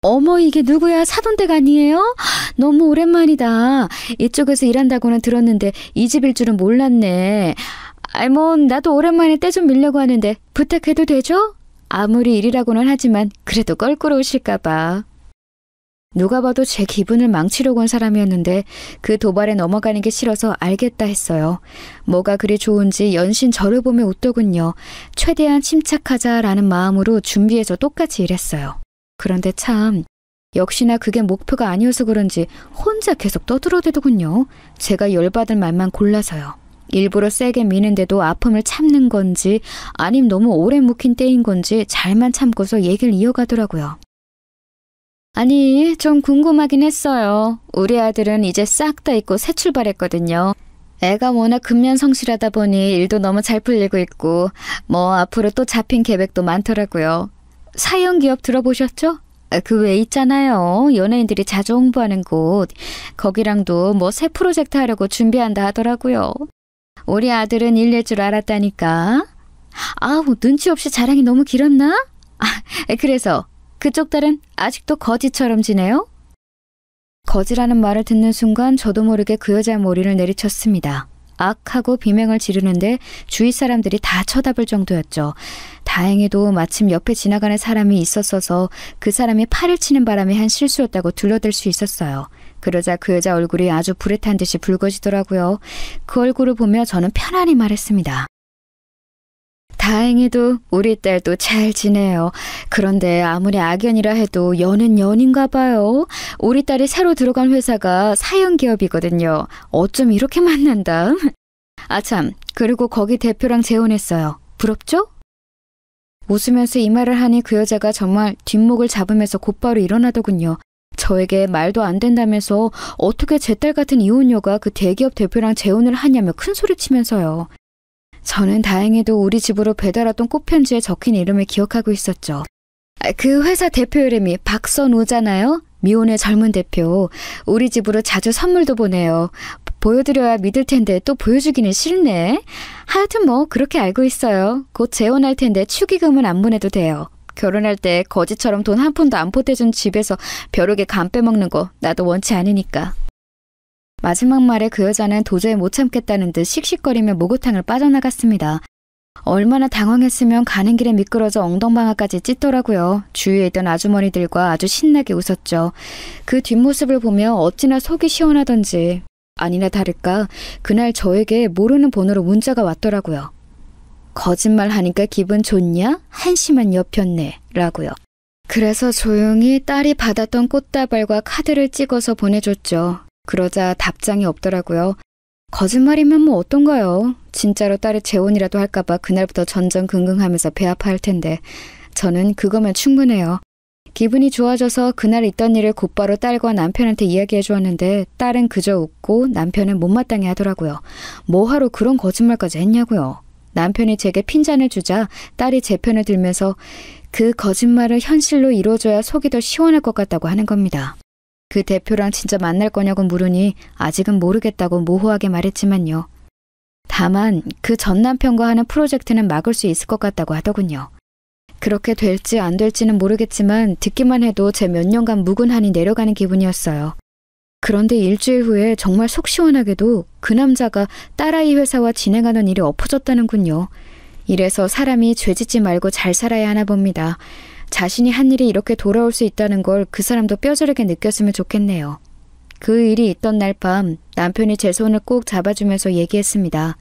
어머, 이게 누구야? 사돈댁 아니에요? 너무 오랜만이다. 이쪽에서 일한다고는 들었는데 이 집일 줄은 몰랐네. 나도 오랜만에 때 좀 밀려고 하는데 부탁해도 되죠? 아무리 일이라고는 하지만 그래도 껄끄러우실까봐. 누가 봐도 제 기분을 망치려고 온 사람이었는데 그 도발에 넘어가는 게 싫어서 알겠다 했어요. 뭐가 그리 좋은지 연신 저를 보며 웃더군요. 최대한 침착하자라는 마음으로 준비해서 똑같이 일했어요. 그런데 참 역시나 그게 목표가 아니어서 그런지 혼자 계속 떠들어대더군요. 제가 열받을 말만 골라서요. 일부러 세게 미는데도 아픔을 참는 건지 아님 너무 오래 묵힌 때인 건지 잘만 참고서 얘기를 이어가더라고요. 아니, 좀 궁금하긴 했어요. 우리 아들은 이제 싹 다 잊고 새 출발했거든요. 애가 워낙 근면성실하다 보니 일도 너무 잘 풀리고 있고 앞으로 또 잡힌 계획도 많더라고요. 사이언기업 들어보셨죠? 그 외 있잖아요. 연예인들이 자주 홍보하는 곳. 거기랑도 새 프로젝트 하려고 준비한다 하더라고요. 우리 아들은 일낼 줄 알았다니까. 눈치 없이 자랑이 너무 길었나? 그래서 그쪽 딸은 아직도 거지처럼 지내요? 거지라는 말을 듣는 순간 저도 모르게 그 여자의 머리를 내리쳤습니다. 악 하고 비명을 지르는데 주위 사람들이 다 쳐다볼 정도였죠. 다행히도 마침 옆에 지나가는 사람이 있었어서 그 사람이 팔을 치는 바람에 한 실수였다고 둘러댈 수 있었어요. 그러자 그 여자 얼굴이 아주 불에 탄 듯이 붉어지더라고요. 그 얼굴을 보며 저는 편안히 말했습니다. 다행히도 우리 딸도 잘 지내요. 그런데 아무리 악연이라 해도 연은 연인가 봐요. 우리 딸이 새로 들어간 회사가 사연기업이거든요. 어쩜 이렇게 만난다. 아참, 그리고 거기 대표랑 재혼했어요. 부럽죠? 웃으면서 이 말을 하니 그 여자가 정말 뒷목을 잡으면서 곧바로 일어나더군요. 저에게 말도 안 된다면서 어떻게 제 딸 같은 이혼녀가 그 대기업 대표랑 재혼을 하냐며 큰소리치면서요. 저는 다행히도 우리 집으로 배달 왔던 꽃편지에 적힌 이름을 기억하고 있었죠. 그 회사 대표 이름이 박선우잖아요. 미혼의 젊은 대표. 우리 집으로 자주 선물도 보내요. 보여드려야 믿을 텐데 또 보여주기는 싫네. 하여튼 그렇게 알고 있어요. 곧 재혼할 텐데 축의금은 안 보내도 돼요. 결혼할 때 거지처럼 돈 한 푼도 안 보태준 집에서 벼룩에 간 빼먹는 거 나도 원치 않으니까. 마지막 말에 그 여자는 도저히 못 참겠다는 듯 씩씩거리며 목욕탕을 빠져나갔습니다. 얼마나 당황했으면 가는 길에 미끄러져 엉덩방아까지 찢더라고요. 주위에 있던 아주머니들과 아주 신나게 웃었죠. 그 뒷모습을 보며 어찌나 속이 시원하던지. 아니나 다를까 그날 저에게 모르는 번호로 문자가 왔더라고요. 거짓말하니까 기분 좋냐? 한심한 여편네 라고요. 그래서 조용히 딸이 받았던 꽃다발과 카드를 찍어서 보내줬죠. 그러자 답장이 없더라고요. 거짓말이면 뭐 어떤가요? 진짜로 딸이 재혼이라도 할까봐 그날부터 전전긍긍하면서 배 아파할 텐데 저는 그거면 충분해요. 기분이 좋아져서 그날 있던 일을 곧바로 딸과 남편한테 이야기해 주었는데 딸은 그저 웃고 남편은 못마땅해 하더라고요. 뭐하러 그런 거짓말까지 했냐고요. 남편이 제게 핀잔을 주자 딸이 제 편을 들면서 그 거짓말을 현실로 이루어줘야 속이 더 시원할 것 같다고 하는 겁니다. 그 대표랑 진짜 만날 거냐고 물으니 아직은 모르겠다고 모호하게 말했지만요. 다만 그 전 남편과 하는 프로젝트는 막을 수 있을 것 같다고 하더군요. 그렇게 될지 안 될지는 모르겠지만 듣기만 해도 제 몇 년간 묵은 한이 내려가는 기분이었어요. 그런데 일주일 후에 정말 속 시원하게도 그 남자가 딸아이 회사와 진행하던 일이 엎어졌다는군요. 이래서 사람이 죄짓지 말고 잘 살아야 하나 봅니다. 자신이 한 일이 이렇게 돌아올 수 있다는 걸 그 사람도 뼈저리게 느꼈으면 좋겠네요. 그 일이 있던 날 밤 남편이 제 손을 꼭 잡아주면서 얘기했습니다.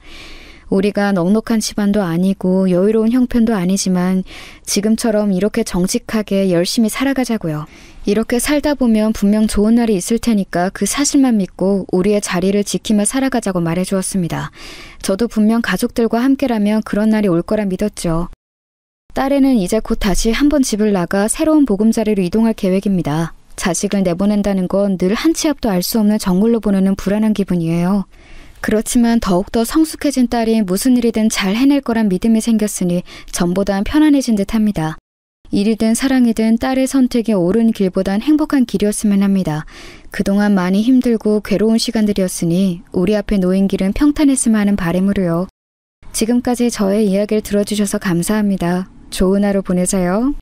우리가 넉넉한 집안도 아니고 여유로운 형편도 아니지만 지금처럼 이렇게 정직하게 열심히 살아가자고요. 이렇게 살다 보면 분명 좋은 날이 있을 테니까 그 사실만 믿고 우리의 자리를 지키며 살아가자고 말해주었습니다. 저도 분명 가족들과 함께라면 그런 날이 올 거라 믿었죠. 딸애는 이제 곧 다시 한번 집을 나가 새로운 보금자리로 이동할 계획입니다. 자식을 내보낸다는 건 늘 한 치 앞도 알 수 없는 정글로 보내는 불안한 기분이에요. 그렇지만 더욱더 성숙해진 딸이 무슨 일이든 잘 해낼 거란 믿음이 생겼으니 전보단 편안해진 듯합니다. 일이든 사랑이든 딸의 선택이 옳은 길보단 행복한 길이었으면 합니다. 그동안 많이 힘들고 괴로운 시간들이었으니 우리 앞에 놓인 길은 평탄했으면 하는 바람으로요. 지금까지 저의 이야기를 들어주셔서 감사합니다. 좋은 하루 보내세요.